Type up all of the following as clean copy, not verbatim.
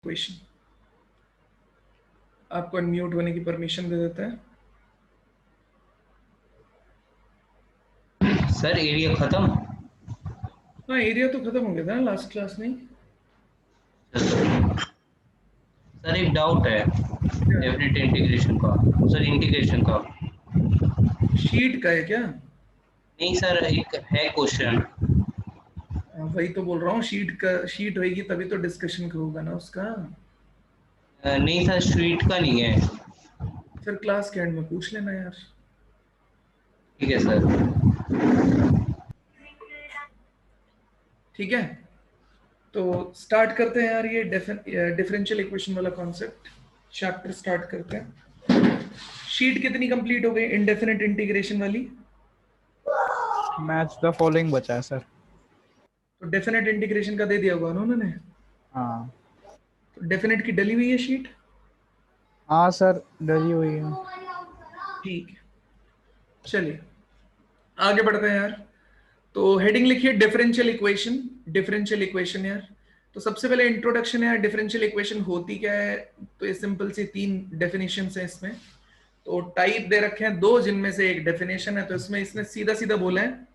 Question आपको unmute होने की परमिशन दे देता है। सर एरिया खत्म। हाँ, एरिया तो खत्म हो गया था लास्ट क्लास में। सर एक डाउट है क्या डेफिनेट इंटीग्रेशन का। सर इंटीग्रेशन का शीट का है क्या? नहीं सर, एक है क्वेश्चन। हाँ, वही तो बोल रहा हूँ, शीट का शीट होगी तभी तो डिस्कशन होगा ना उसका। नहीं सर, स्ट्रीट का नहीं है। फिर क्लास के एंड में पूछ लेना यार। ठीक है सर। ठीक है, तो स्टार्ट करते हैं यार, ये डिफरेंशियल इक्वेशन वाला कॉन्सेप्ट चैप्टर स्टार्ट करते हैं। शीट कितनी कंप्लीट हो गई इंडेफिनिट इंटीग्रेशन वाली? मैच द फॉलोइंग बचा है सर। तो डेफिनेट इंटीग्रेशन का दे दिया होगा ना उन्होंने। हाँ तो डेफिनेट की डली हुई है शीट। हाँ सर, डली हुई है। ठीक है, चलिए आगे बढ़ते हैं यार। तो हेडिंग लिखिए डिफरेंशियल इक्वेशन। डिफरेंशियल इक्वेशन यार, तो सबसे पहले इंट्रोडक्शन है यार, डिफरेंशियल इक्वेशन होती क्या है। तो ये सिंपल सी तीन डेफिनेशन है इसमें। तो टाइप दे रखे हैं दो, जिनमें से एक डेफिनेशन है। तो इसमें इसने सीधा सीधा बोला है,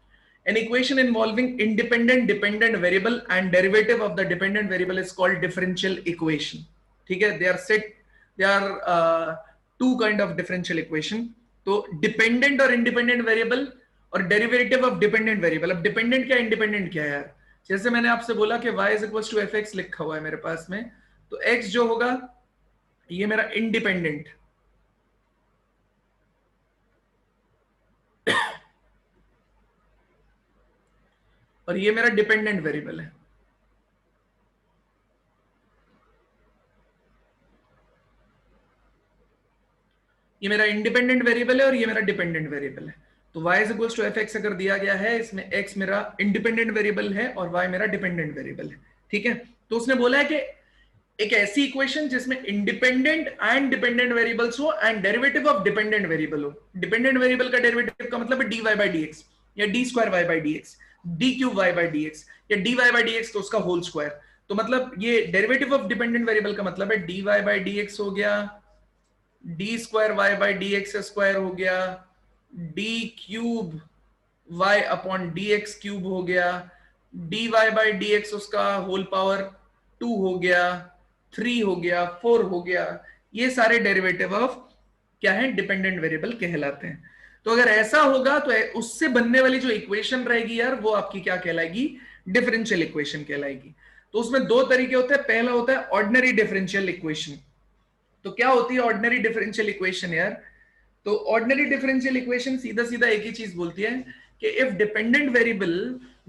an equation involving independent dependent variable and derivative of the dependent variable is called differential equation. ठीक है, they are two kind of differential equation. तो डिपेंडेंट और इंडिपेंडेंट वेरिएबल और डेरिवेटिव ऑफ डिपेंडेंट वेरिएबल। अब डिपेंडेंट क्या independent क्या है यार? जैसे मैंने आपसे बोला कि y is equal to f x लिखा हुआ है मेरे पास में, तो x जो होगा ये मेरा इंडिपेंडेंट, और ये मेरा डिपेंडेंट वेरिएबल है। ये मेरा इंडिपेंडेंट वेरिएबल है और ये मेरा डिपेंडेंट वेरिएबल है। तो y is equal to f x अगर दिया गया है, इसमें x मेरा इंडिपेंडेंट वेरिएबल है और y मेरा डिपेंडेंट वेरिएबल है। ठीक है, तो उसने बोला है कि एक ऐसी इक्वेशन जिसमें इंडिपेंडेंट एंड डिपेंडेंट वेरिएबल्स हो and derivative of dependent variable हो। डिपेंडेंट वेरिएबल का डेरिवेटिव का मतलब है dy बाई डी एक्स, या D square Y by D x, D cube Y by D X, या D Y by D X तो उसका होल स्क्वायर। तो मतलब ये डेरिवेटिव ऑफ डिपेंडेंट वेरिएबल का मतलब है d Y by D x हो गया, d square Y by D x square हो गया, d cube Y upon D x cube हो गया, d Y by D x उसका होल पावर 2 हो गया, 3 हो गया, 4 हो गया। ये सारे डेरिवेटिव ऑफ क्या है, डिपेंडेंट वेरिएबल कहलाते हैं। तो अगर ऐसा होगा तो उससे बनने वाली जो इक्वेशन रहेगी यार, वो आपकी क्या कहलाएगी, डिफरेंशियल इक्वेशन कहलाएगी। तो उसमें दो तरीके होते हैं। पहला होता है ऑर्डिनरी डिफरेंशियल इक्वेशन। तो क्या होती है ऑर्डिनरी डिफरेंशियल इक्वेशन यार? तो ऑर्डिनरी डिफरेंशियल इक्वेशन सीधा सीधा एक ही चीज बोलती है कि if dependent variable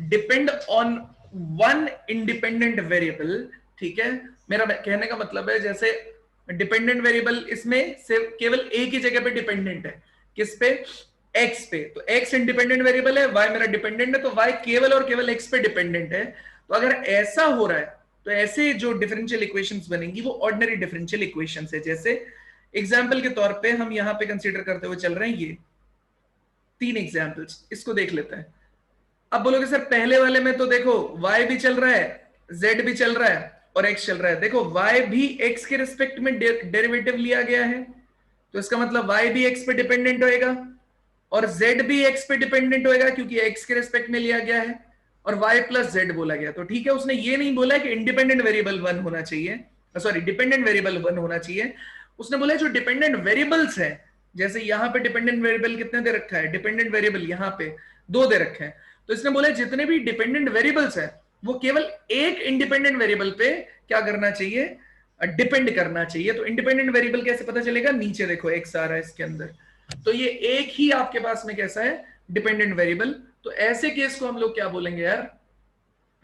depend on one independent variable. ठीक है, मेरा कहने का मतलब है जैसे डिपेंडेंट वेरिएबल इसमें सिर्फ केवल एक ही जगह पे डिपेंडेंट है, किस पे, एक्स पे। तो एक्स इंडिपेंडेंट वेरिएबल है, वाई मेरा डिपेंडेंट है, तो वाई केवल और केवल एक्स पे डिपेंडेंट है। तो अगर ऐसा हो रहा है तो ऐसे जो डिफरेंशियल इक्वेशंस बनेंगी वो ऑर्डिनरी डिफरेंशियल इक्वेशंस है। जैसे एग्जाम्पल के तौर पे हम यहां पे कंसीडर करते हुए चल रहे हैं, ये तीन एग्जाम्पल्स, इसको देख लेते हैं। अब बोलोगे सर पहले वाले में तो देखो y भी चल रहा है, z भी चल रहा है और x चल रहा है। देखो y भी x के रिस्पेक्ट में डेरिवेटिव लिया गया है, तो इसका मतलब y भी x पे डिपेंडेंट होएगा और z भी x पे डिपेंडेंट होएगा क्योंकि x के रिस्पेक्ट में लिया गया है और y प्लस z बोला गया। तो ठीक है, उसने ये नहीं बोला कि इंडिपेंडेंट वेरिएबल वन होना चाहिए, सॉरी डिपेंडेंट वेरिएबल वन होना चाहिए। उसने बोला जो डिपेंडेंट वेरिएबल्स है, जैसे यहां पे डिपेंडेंट वेरिएबल कितने दे रखा है, डिपेंडेंट वेरिएबल यहां पे दो दे रखे हैं। तो इसने बोला जितने भी डिपेंडेंट वेरिएबल्स हैं वो केवल एक इंडिपेंडेंट वेरिएबल पे क्या करना चाहिए, डिपेंड करना चाहिए। तो इंडिपेंडेंट वेरिएबल कैसे पता चलेगा, नीचे देखो एक्स आ रहा है इसके अंदर, तो ये एक ही आपके पास में कैसा है, डिपेंडेंट वेरिएबल। तो ऐसे केस को हम लोग क्या बोलेंगे यार,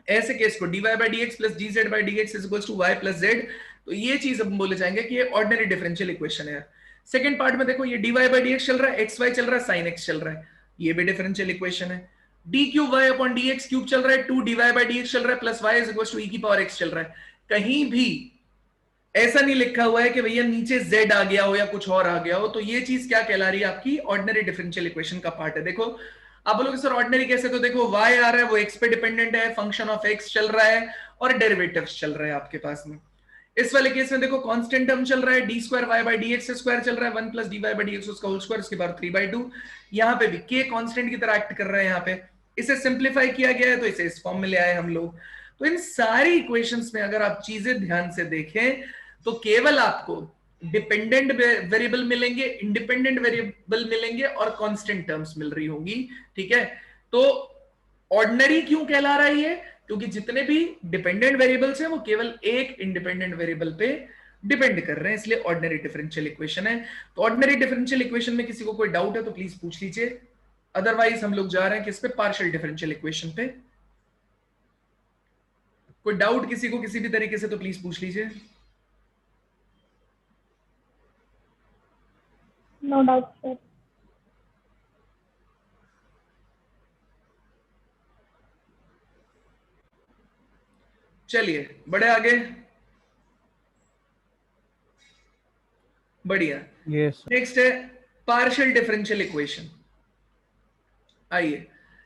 ऐसे केस को d Y by D x plus d z by D x is equal to y plus z. तो ये चीज हम बोले जाएंगे कि ये ऑर्डिनरी डिफरेंशियल इक्वेशन है। सेकंड पार्ट में देखो ये d Y by D x चल रहा है, एक्स वाई चल रहा है, साइन एक्स चल रहा है, ये भी डिफरेंशियल इक्वेशन है। D cube Y upon D x cube चल रहा है, two D Y by D x चल रहा है, plus Y is equal to E की पावर एक्स चल रहा है। कहीं भी ऐसा नहीं लिखा हुआ है कि भैया नीचे z आ गया हो या कुछ और आ गया हो। तो ये चीज क्या कहला रही है, आपकी ऑर्डिनरी डिफरेंशियल इक्वेशन का पार्ट है। देखो आप बोलोगे सर ऑर्डिनरी कैसे, तो देखो y आ रहा है वो x पे डिपेंडेंट है, फंक्शन ऑफ x चल रहा है और डेरिवेटिव्स चल रहे हैं आपके पास में। इस वाले केस में देखो कांस्टेंट टर्म चल रहा है, d square Y by D x square चल रहा है, 1 plus d Y by D x उसका होल स्क्वायर, उसके बाद 3/2। यहाँ पे भी के कांस्टेंट की तरह एक्ट कर रहा है। यहाँ पे इसे सिंप्लीफाई किया गया है तो इसे इस फॉर्म में ले आए हम लोग। तो इन सारी इक्वेशंस में अगर आप चीजें ध्यान से देखें तो केवल आपको डिपेंडेंट वेरिएबल मिलेंगे, इंडिपेंडेंट वेरिएबल मिलेंगे और कांस्टेंट टर्म्स मिल रही होंगी। ठीक है, तो ऑर्डिनरी क्यों कहला रहा है ये? क्योंकि जितने भी डिपेंडेंट वेरिएबल्स हैं वो केवल एक इंडिपेंडेंट वेरिएबल पे डिपेंड कर रहे हैं, इसलिए ऑर्डिनरी डिफरेंशियल इक्वेशन है। तो ऑर्डिनरी डिफरेंशियल इक्वेशन में किसी को कोई डाउट है तो प्लीज पूछ लीजिए, अदरवाइज हम लोग जा रहे हैं किस पे? पार्शियल डिफरेंशियल इक्वेशन पे। कोई डाउट किसी को किसी भी तरीके से तो प्लीज पूछ लीजिए। No doubt sir. चलिए बढ़े आगे। बढ़िया। यस नेक्स्ट है पार्शियल डिफरेंशियल इक्वेशन। आइए,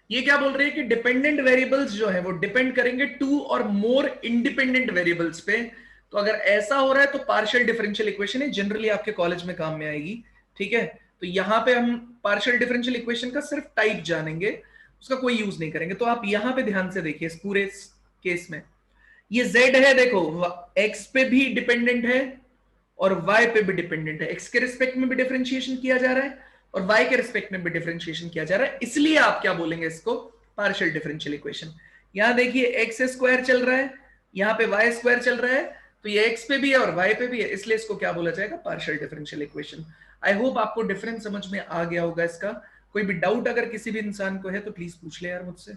ये क्या बोल रही है कि डिपेंडेंट वेरिएबल्स जो है वो डिपेंड करेंगे 2 और मोर इंडिपेंडेंट वेरिएबल्स पे। तो अगर ऐसा हो रहा है तो पार्शियल डिफरेंशियल इक्वेशन है, जनरली आपके कॉलेज में काम में आएगी। ठीक है, तो यहां पे हम पार्शियल डिफरेंशियल इक्वेशन का सिर्फ टाइप जानेंगे, उसका कोई यूज नहीं करेंगे। तो आप यहां पे ध्यान से देखिए, इस पूरे केस में ये z है, देखो x पे भी डिपेंडेंट है और y पे भी डिपेंडेंट है। x के रिस्पेक्ट में भी डिफरेंशिएशन किया जा रहा है और y के रिस्पेक्ट में भी डिफरेंशिएशन किया जा रहा है, इसलिए आप क्या बोलेंगे इसको? Partial differential equation. यहां देखिए x स्क्वायर चल रहा है, यहां पे y स्क्वायर चल रहा है, तो ये x पे भी है और y पे भी है, इसलिए इसको क्या बोला जाएगा? Partial differential equation. I hope आपको डिफरेंस समझ में आ गया होगा इसका। कोई भी डाउट अगर किसी भी इंसान को है तो प्लीज पूछ ले यार मुझसे।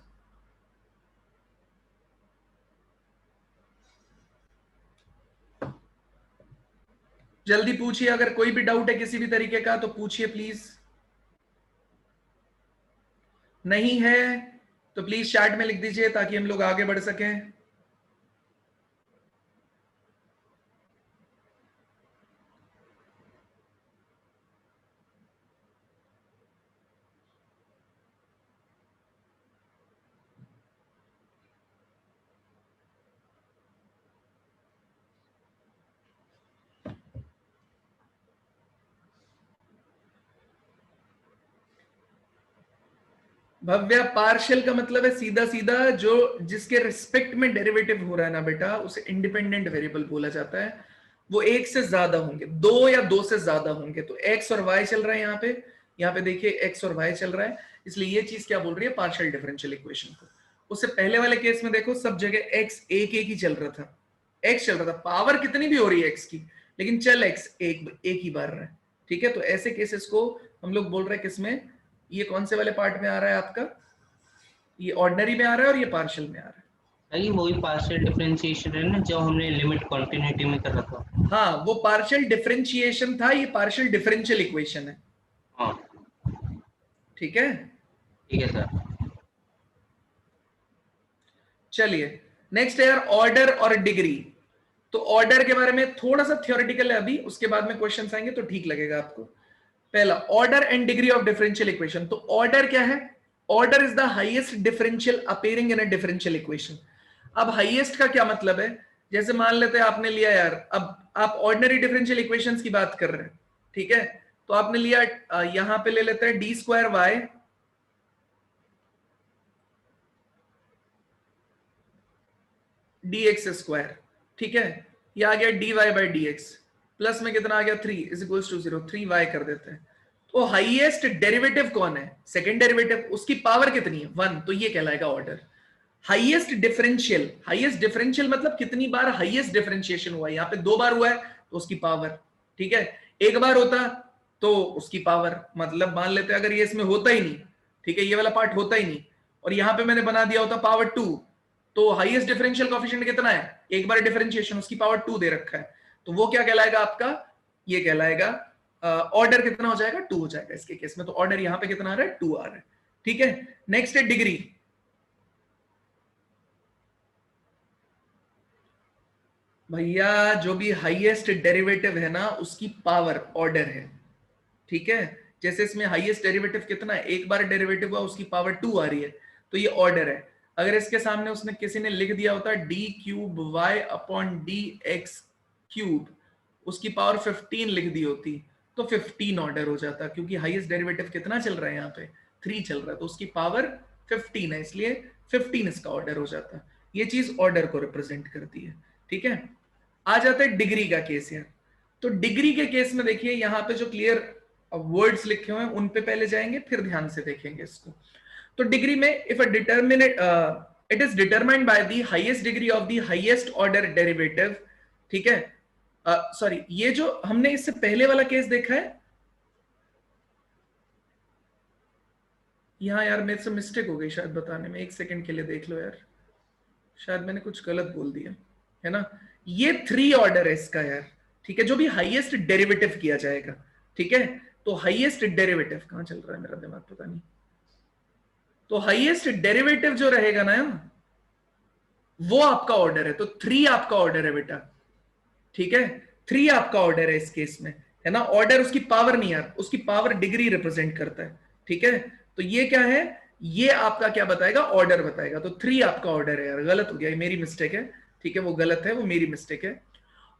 जल्दी पूछिए, अगर कोई भी डाउट है किसी भी तरीके का तो पूछिए प्लीज। नहीं है तो प्लीज चैट में लिख दीजिए ताकि हम लोग आगे बढ़ सकें। भव्य, पार्शियल का मतलब है सीधा सीधा जो जिसके रिस्पेक्ट में डेरिवेटिव हो रहा है ना बेटा, उसे इंडिपेंडेंट वेरिएबल बोला जाता है। वो एक से ज्यादा होंगे, 2 या 2 से ज्यादा होंगे। तो x और y चल रहा है यहाँ पे देखिए x और y चल रहा है, इसलिए ये चीज क्या बोल रही है? पार्शियल डिफरेंशियल इक्वेशन को। उससे पहले वाले केस में देखो सब जगह x एक ही चल रहा था, x चल रहा था, पावर कितनी भी हो रही है x की, लेकिन चल x एक ही बार रहा है। ठीक है, तो ऐसे केसेस को हम लोग बोल रहे हैं किसमें? ये कौन से वाले पार्ट में आ रहा है आपका? ये ऑर्डिनरी में आ रहा है और ये पार्शियल में आ रहा है। ये वही पार्शियल डिफरेंशिएशन है ना जो हमने लिमिट कंटिन्यूटी में कर रखा। हाँ, वो पार्शियल डिफरेंशिएशन था, ये पार्शियल डिफरेंशियल इक्वेशन है। हाँ ठीक है, ठीक है सर। चलिए नेक्स्ट है यार ऑर्डर और डिग्री। तो ऑर्डर के बारे में थोड़ा सा थ्योरेटिकल है अभी, उसके बाद में क्वेश्चंस आएंगे तो ठीक लगेगा आपको। पहला, order and degree of differential equation. तो ऑर्डर क्या है? Order is the highest differential appearing in a differential equation. अब हाईएस्ट का क्या मतलब है? जैसे मान लेते हैं आपने लिया यार, अब आप ऑर्डिनरी डिफरेंशियल इक्वेशंस की बात कर रहे हैं, ठीक है, तो आपने लिया यहां पे ले लेते हैं d square y d x square. ठीक है, ये आ गया d Y by D x, plus में कितना आ गया 3 इज इक्वल्स टू 0, 3y कर देते हैं। तो हाईएस्ट डेरिवेटिव कौन है? सेकंड डेरिवेटिव, उसकी पावर कितनी है? 1, तो ये कहलाएगा ऑर्डर। हाईएस्ट डिफरेंशियल मतलब कितनी बार हाईएस्ट डिफरेंशिएशन हुआ है? यहाँ पे 2 बार हुआ है तो उसकी पावर। ठीक है, 1 बार होता तो उसकी पावर, मतलब मान लेते अगर ये इसमें होता ही नहीं, ठीक है, ये वाला पार्ट होता ही नहीं, और यहां पे मैंने बना दिया होता पावर 2, तो हाईएस्ट डिफरेंशियल कोएफिशिएंट कितना है? 1 बार डिफरेंशिएशन, उसकी पावर 2 दे रखा है, तो वो क्या कहलाएगा आपका? ये कहलाएगा ऑर्डर कितना हो जाएगा? 2 हो जाएगा इसके केस में। तो ऑर्डर यहां पे कितना आ रहा है? 2 आ रहा है। ठीक है, नेक्स्ट है डिग्री। भैया जो भी हाईएस्ट डेरिवेटिव है ना उसकी पावर ऑर्डर है। ठीक है, जैसे इसमें हाईएस्ट डेरिवेटिव कितना है? 1 बार डेरिवेटिव हुआ, उसकी पावर 2 आ रही है, तो ये ऑर्डर है। अगर इसके सामने उसने किसी ने लिख दिया होता d cube Y upon D x cube, उसकी पावर 15 लिख दी होती तो 15 ऑर्डर हो जाता, क्योंकि हाईएस्ट डेरिवेटिव कितना चल रहा है यहाँ पे 3 चल रहा है, तो उसकी पावर 15 है, इसलिए 15 इसका ऑर्डर हो जाता। ये चीज ऑर्डर को रिप्रेजेंट करती है। ठीक है, आ जाता है डिग्री का केस यार। तो डिग्री के केस में देखिए यहाँ पे जो क्लियर वर्ड्स लिखे हुए हैं उन पे पहले जाएंगे, फिर ध्यान से देखेंगे इसको। तो डिग्री में if a determinate it is determined by the highest degree of the highest order derivative. ठीक है, सॉरी ये जो हमने इससे पहले वाला केस देखा है, यहां यार मेरे से मिस्टेक हो गई शायद बताने में, एक सेकंड के लिए देख लो यार, शायद मैंने कुछ गलत बोल दिया है ना। ये 3 ऑर्डर है इसका यार। ठीक है, जो भी हाईएस्ट डेरिवेटिव किया जाएगा। ठीक है, तो हाईएस्ट डेरिवेटिव कहां चल रहा है मेरा दिमाग पता नहीं, तो हाईएस्ट डेरिवेटिव जो रहेगा ना वो आपका ऑर्डर है, तो 3 आपका ऑर्डर है बेटा। ठीक है, 3 आपका ऑर्डर है इस केस में, है ना। ऑर्डर उसकी पावर नहीं यार, उसकी पावर डिग्री रिप्रेजेंट करता है। ठीक है, तो ये क्या है, ये आपका क्या बताएगा, ऑर्डर बताएगा। तो 3 आपका ऑर्डर है यार, गलत हो गया, ये मेरी मिस्टेक है। ठीक है, वो गलत है, वो मेरी मिस्टेक है।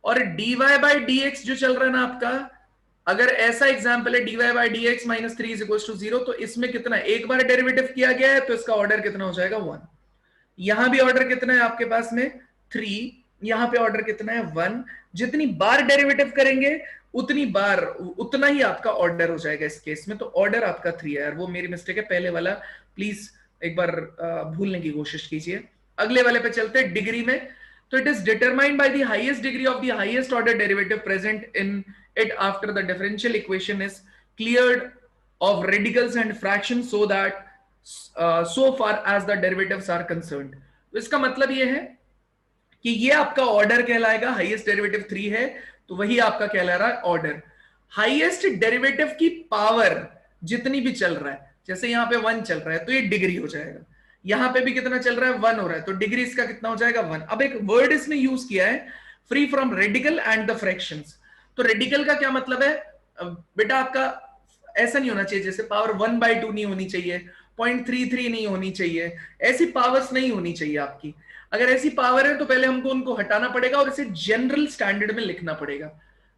और dy बाई dx जो चल रहा है ना आपका, अगर ऐसा एग्जांपल है dy by dx minus 3 is equal to 0, तो इसमें कितना, एक बार डेरिवेटिव किया गया है तो इसका ऑर्डर कितना हो जाएगा 1। यहां भी ऑर्डर कितना है आपके पास में 3, यहां पे ऑर्डर कितना है 1। जितनी बार डेरिवेटिव करेंगे उतनी बार उतना ही आपका ऑर्डर हो जाएगा इस केस में। तो ऑर्डर आपका 3 है यार, वो मेरी मिस्टेक है, पहले वाला प्लीज एक बार भूलने की कोशिश कीजिए। अगले वाले पे चलते हैं डिग्री में। तो it is determined by the highest degree of the highest order derivative present in it after the differential equation is cleared of radicals and fraction so that so far as the derivatives are concerned। तो इसका मतलब ये है कि ये आपका order कहलाएगा, highest derivative 3 है तो वही आपका कहला रहा है ऑर्डर। हाईएस्ट डेरिवेटिव की पावर जितनी भी चल रहा है, जैसे यहां पे 1 चल रहा है तो ये डिग्री हो जाएगा, यहां पे भी कितना चल रहा है 1 हो रहा है, तो डिग्री इसका कितना हो जाएगा 1। अब एक वर्ड इसने यूज किया है, free from radical and the fractions. तो रेडिकल का क्या मतलब है बेटा, आपका ऐसा नहीं होना चाहिए जैसे पावर 1/2 नहीं होनी चाहिए, 0.33 नहीं होनी चाहिए, ऐसी पावर्स नहीं होनी चाहिए आपकी। अगर ऐसी पावर है तो पहले हमको उनको हटाना पड़ेगा और इसे जनरल स्टैंडर्ड में लिखना पड़ेगा।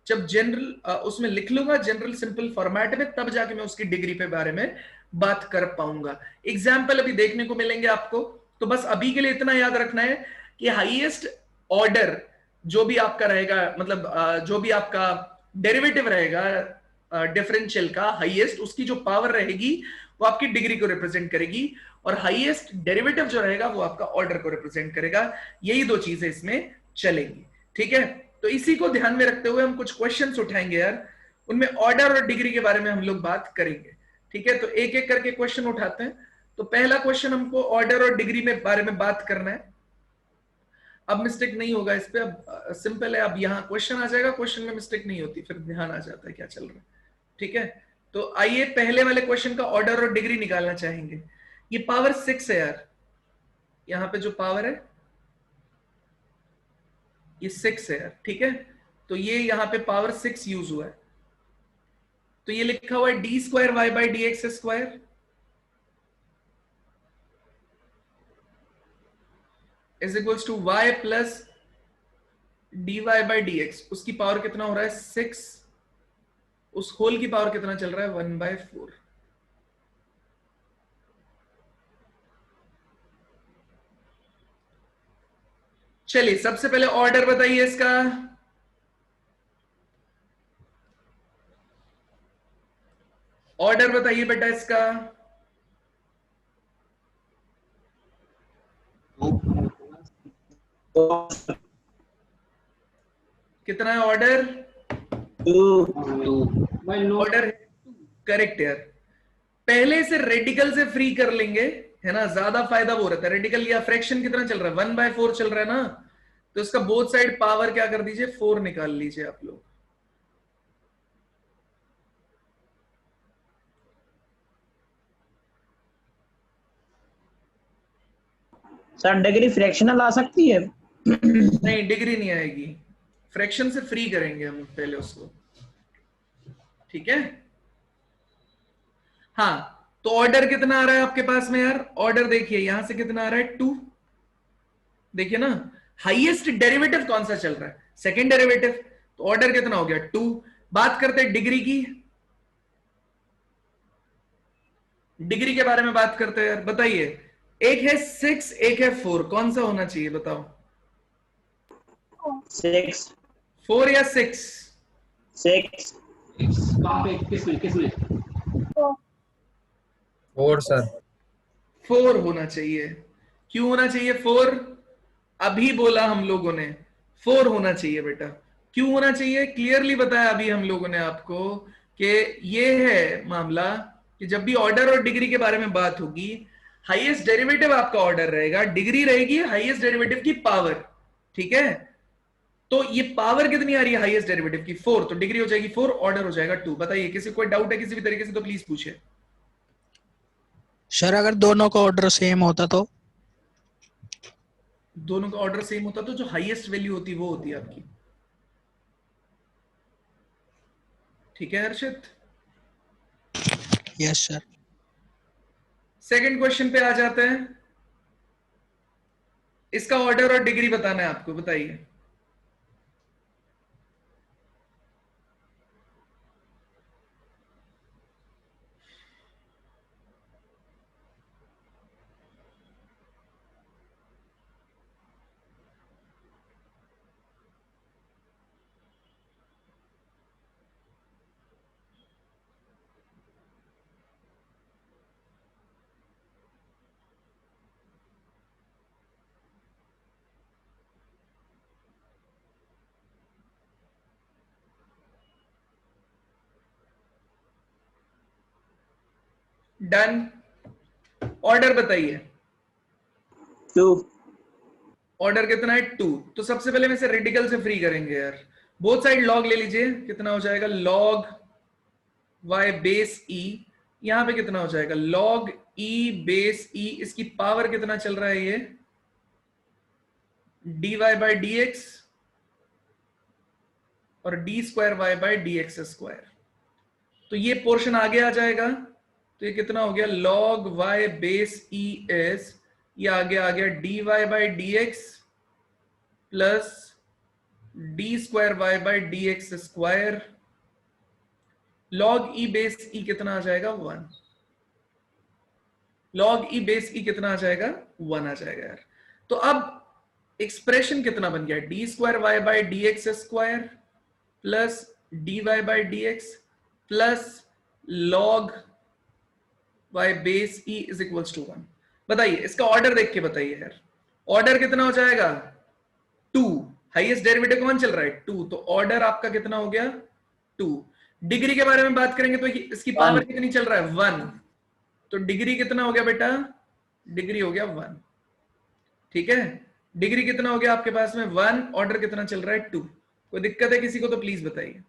जब जनरल उसमें लिख लूंगा जनरल सिंपल फॉर्मेट में, तब जाके मैं उसकी डिग्री पे बारे में बात कर पाऊंगा। एग्जाम्पल अभी देखने को मिलेंगे आपको, तो बस अभी के लिए इतना याद रखना है कि हाईएस्ट ऑर्डर जो भी आपका रहेगा, मतलब जो भी आपका डेरिवेटिव रहेगा डिफरेंशियल का हाईएस्ट, उसकी जो पावर रहेगी वो आपकी डिग्री को रिप्रेजेंट करेगी, और हाईएस्ट डेरिवेटिव जो रहेगा वो आपका ऑर्डर को रिप्रेजेंट करेगा। यही 2 चीजें इसमें चलेंगी। ठीक है, तो इसी को ध्यान में रखते हुए हम कुछ क्वेश्चंस उठाएंगे यार, उनमें ऑर्डर और डिग्री के बारे में हम लोग बात करेंगे। ठीक है, तो एक एक करके क्वेश्चन उठाते हैं। तो पहला क्वेश्चन हमको ऑर्डर और डिग्री में बारे में बात करना है। अब मिस्टेक नहीं होगा इस पे, अब सिंपल है, अब यहाँ क्वेश्चन आ जाएगा, क्वेश्चन में मिस्टेक नहीं होती, फिर ध्यान आ जाता है क्या चल रहा है। ठीक है, तो आइए पहले वाले क्वेश्चन का ऑर्डर और डिग्री निकालना चाहेंगे। ये पावर 6 है यार, यहां पे जो पावर है ये 6 है यार। ठीक है, तो ये यहां पे पावर 6 यूज हुआ है, तो ये लिखा हुआ है d² y by dx² is equals to y plus dy by dx। उसकी पावर कितना हो रहा है 6, उस होल की पावर कितना चल रहा है 1/4। चलिए सबसे पहले ऑर्डर बताइए इसका। ऑर्डर बताइए बेटा इसका। कितना है ऑर्डर? 2 ऑर्डर करेक्ट यार। पहले से रेडिकल से फ्री कर लेंगे, है ना, ज्यादा फायदा वो रहता है। रेडिकल या फ्रैक्शन कितना चल रहा है 1/4 चल रहा है ना, तो इसका बोथ साइड पावर क्या कर दीजिए 4 निकाल लीजिए आप लोग। सर डिग्री फ्रैक्शनल आ सकती है? नहीं, डिग्री नहीं आएगी, फ्रैक्शन से फ्री करेंगे हम पहले उसको। ठीक है, हाँ, तो ऑर्डर कितना आ रहा है आपके पास में यार? ऑर्डर देखिए यहां से कितना आ रहा है 2। देखिए ना, हाईएस्ट डेरिवेटिव कौन सा चल रहा है? सेकेंड डेरिवेटिव, तो ऑर्डर कितना हो गया 2। बात करते हैं डिग्री की, डिग्री के बारे में बात करते हैं यार। बताइए, एक है 6, एक है 4, कौन सा होना चाहिए बताओ? 6 4 या 6? 6 कहाँ पे, किसमें? 4 सर। 4 होना चाहिए। क्यों होना चाहिए 4? अभी बोला हम लोगों ने 4 होना चाहिए बेटा। क्यों होना चाहिए? क्लियरली बताया अभी हम लोगों ने आपको कि ये है मामला कि जब भी ऑर्डर और डिग्री के बारे में बात होगी, हाईएस्ट डेरिवेटिव आपका ऑर्डर रहेगा, डिग्री रहेगी हाईएस्ट डेरिवेटिव की पावर। ठीक है, तो ये पावर कितनी आ रही है हाईएस्ट डेरिवेटिव की? 4, तो डिग्री हो जाएगी 4, ऑर्डर हो जाएगा 2। बताइए, किसी कोई डाउट है किसी भी तरीके से तो प्लीज पूछे। सर अगर दोनों का ऑर्डर सेम होता तो? दोनों का ऑर्डर सेम होता तो जो हाईएस्ट वैल्यू होती वो होती है आपकी। ठीक है Harshit? Yes sir. Second question पे आ जाते हैं। इसका ऑर्डर और डिग्री बताना है आपको। बताइए, डन। ऑर्डर बताइए। 2 ऑर्डर कितना है 2। तो सबसे पहले मैं इसे रेडिकल से फ्री करेंगे यार। बोथ साइड लॉग ले लीजिए। कितना हो जाएगा? Log y base e। यहां पे कितना हो जाएगा? Log e base e। इसकी पावर कितना चल रहा है ये? dy बाई डी एक्स और d square Y by D x square. तो ये पोर्शन आगे आ जाएगा। तो ये कितना हो गया? Log y base e S, ये आगे आ गया dy by D x plus D square Y by D x square. Log E base E कितना आ जाएगा? 1। लॉग ई बेस ई कितना आ जाएगा? 1 आ जाएगा यार। तो अब एक्सप्रेशन कितना बन गया? D square Y by D x square plus d Y by D x plus log y base e is equals to 1। बताइए, इसका ऑर्डर देख के बताइए यार। ऑर्डर कितना हो जाएगा? 2। हाईएस्ट डेरिवेटिव कौन चल रहा है? 2। तो ऑर्डर आपका कितना हो गया? 2। डिग्री के बारे में बात करेंगे तो इसकी पावर कितनी चल रहा है? 1। तो डिग्री कितना हो गया बेटा? डिग्री हो गया 1। ठीक है, डिग्री कितना हो गया आपके पास में? 1। ऑर्डर कितना चल रहा है? 2। कोई दिक्कत है किसी को तो प्लीज बताइए।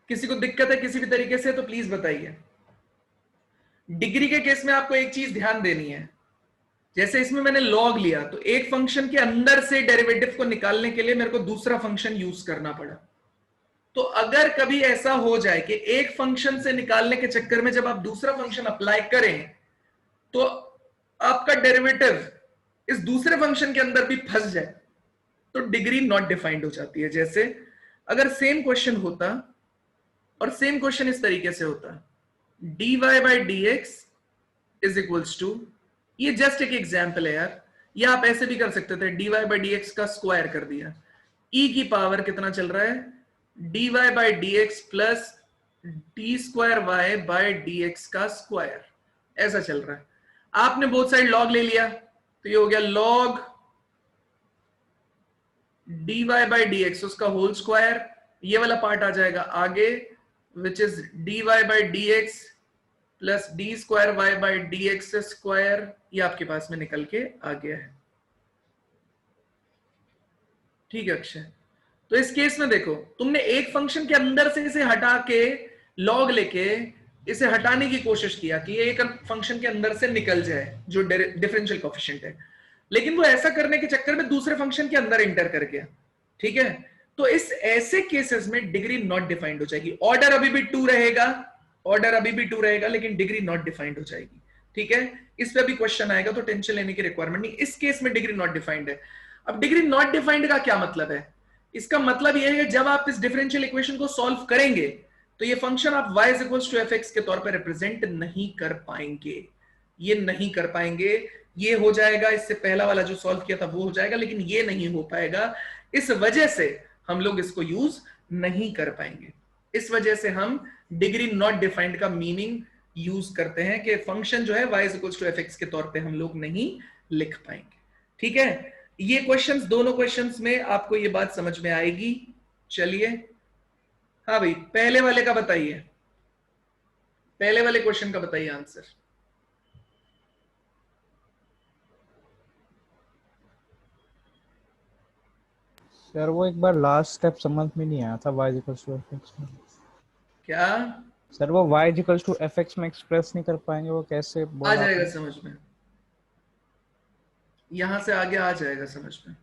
किसी को दिक्कत है किसी भी तरीके से तो प्लीज बताइए। डिग्री के केस में आपको एक चीज ध्यान देनी है। जैसे इसमें मैंने लॉग लिया तो एक फंक्शन के अंदर से डेरिवेटिव को निकालने के लिए मेरे को दूसरा फंक्शन यूज करना पड़ा। तो अगर कभी ऐसा हो जाए कि एक फंक्शन से निकालने के चक्कर में जब आप दूसरा फंक्शन अप्लाई करें तो आपका डेरिवेटिव इस दूसरे फंक्शन के अंदर भी फंस जाए तो डिग्री नॉट डिफाइंड हो जाती है। जैसे अगर सेम क्वेश्चन होता और सेम क्वेश्चन इस तरीके से होता, dy by D x is equals to, ये जस्ट एक एग्जाम्पल है यार, ये आप ऐसे भी कर सकते थे, dy बाई डी एक्स का स्क्वायर कर दिया, e की पावर कितना चल रहा है? dy by D x plus D square Y by D x का स्क्वायर, ऐसा चल रहा है। आपने बोथ साइड लॉग ले लिया तो ये हो गया log dy by D x उसका होल स्क्वायर, ये वाला पार्ट आ जाएगा आगे which is dy by D x plus D square Y by D x square, ये आपके पास में निकल के आ गया है। ठीक है अक्षय, तो इस केस में देखो तुमने एक फंक्शन के अंदर से इसे हटा के लॉग लेके इसे हटाने की कोशिश किया कि ये एक फंक्शन के अंदर से निकल जाए जो डिफरेंशियल कोएफिशिएंट है, लेकिन वो ऐसा करने के चक्कर में दूसरे फंक्शन के अंदर इंटर कर गया। ठीक है, तो इस ऐसे केसेस में डिग्री नॉट डिफाइंड हो जाएगी। ऑर्डर अभी भी 2 रहेगा, ऑर्डर अभी भी 2 रहेगा, लेकिन डिग्री नॉट डिफाइंड हो जाएगी। ठीक है, इस पे भी क्वेश्चन आएगा तो टेंशन लेने की रिक्वायरमेंट नहीं। इस केस में डिग्री नॉट डिफाइंड है। अब डिग्री नॉट डिफाइंड का क्या मतलब है? इसका मतलब यह है कि जब आप इस डिफरेंशियल इक्वेशन को सॉल्व करेंगे तो ये फंक्शन आप y is equals to f x के तौर पर रिप्रेजेंट नहीं कर पाएंगे, ये नहीं कर पाएंगे। ये हो जाएगा, इससे पहला वाला जो सॉल्व किया था वो हो जाएगा, लेकिन ये नहीं हो पाएगा। इस वजह से हम लोग इसको यूज नहीं कर पाएंगे। इस वजह से हम डिग्री नॉट डिफाइंड का मीनिंग यूज करते हैं कि फंक्शन जो है y is equals to f x के तौर पे हम लोग नहीं लिख पाएंगे। ठीक है, ये क्वेश्चंस, दोनों क्वेश्चंस में आपको ये बात समझ में आएगी। चलिए, हाँ भाई, पहले वाले का बताइए, पहले वाले क्वेश्चन का बताइए आंसर। सर वो एक बार लास्ट स्टेप समझ में नहीं आया था, y equals to f x में। क्या सर वो y equals to f x में एक्सप्रेस नहीं कर पाएंगे, वो कैसे आ बोला जाएगा आपने? समझ में, यहां से आगे आ जाएगा समझ में।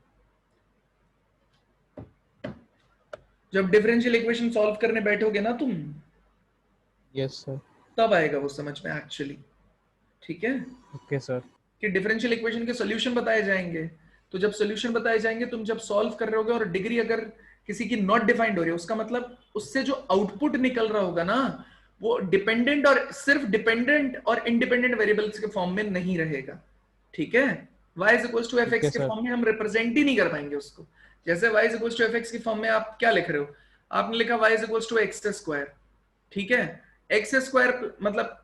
जब डिफरेंशियल इक्वेशन सॉल्व करने बैठोगे ना तुम, यस सर। तब आएगा वो समझ में एक्चुअली। ठीक है, ओके सर। कि डिफरेंशियल इक्वेशन के सॉल्यूशन बताए जाएंगे, तो जब सॉल्यूशन बताए जाएंगे, तुम जब सॉल्व कर रहे होगे और डिग्री अगर किसी की नॉट डिफाइंड हो रही है, उसका मतलब उससे जो आउटपुट निकल रहा होगा ना, वो डिपेंडेंट और सिर्फ डिपेंडेंट और इंडिपेंडेंट वेरिएबल्स के फॉर्म में नहीं रहेगा। ठीक है, y is equals to f x के फॉर्म में हम रिप्रेजेंट ही नहीं कर पाएंगे उसको। जैसे y is equals to f x के फॉर्म में आप क्या लिख रहे हो? आपने लिखा y is equals to x square. ठीक है, एक्स स्क्वायर मतलब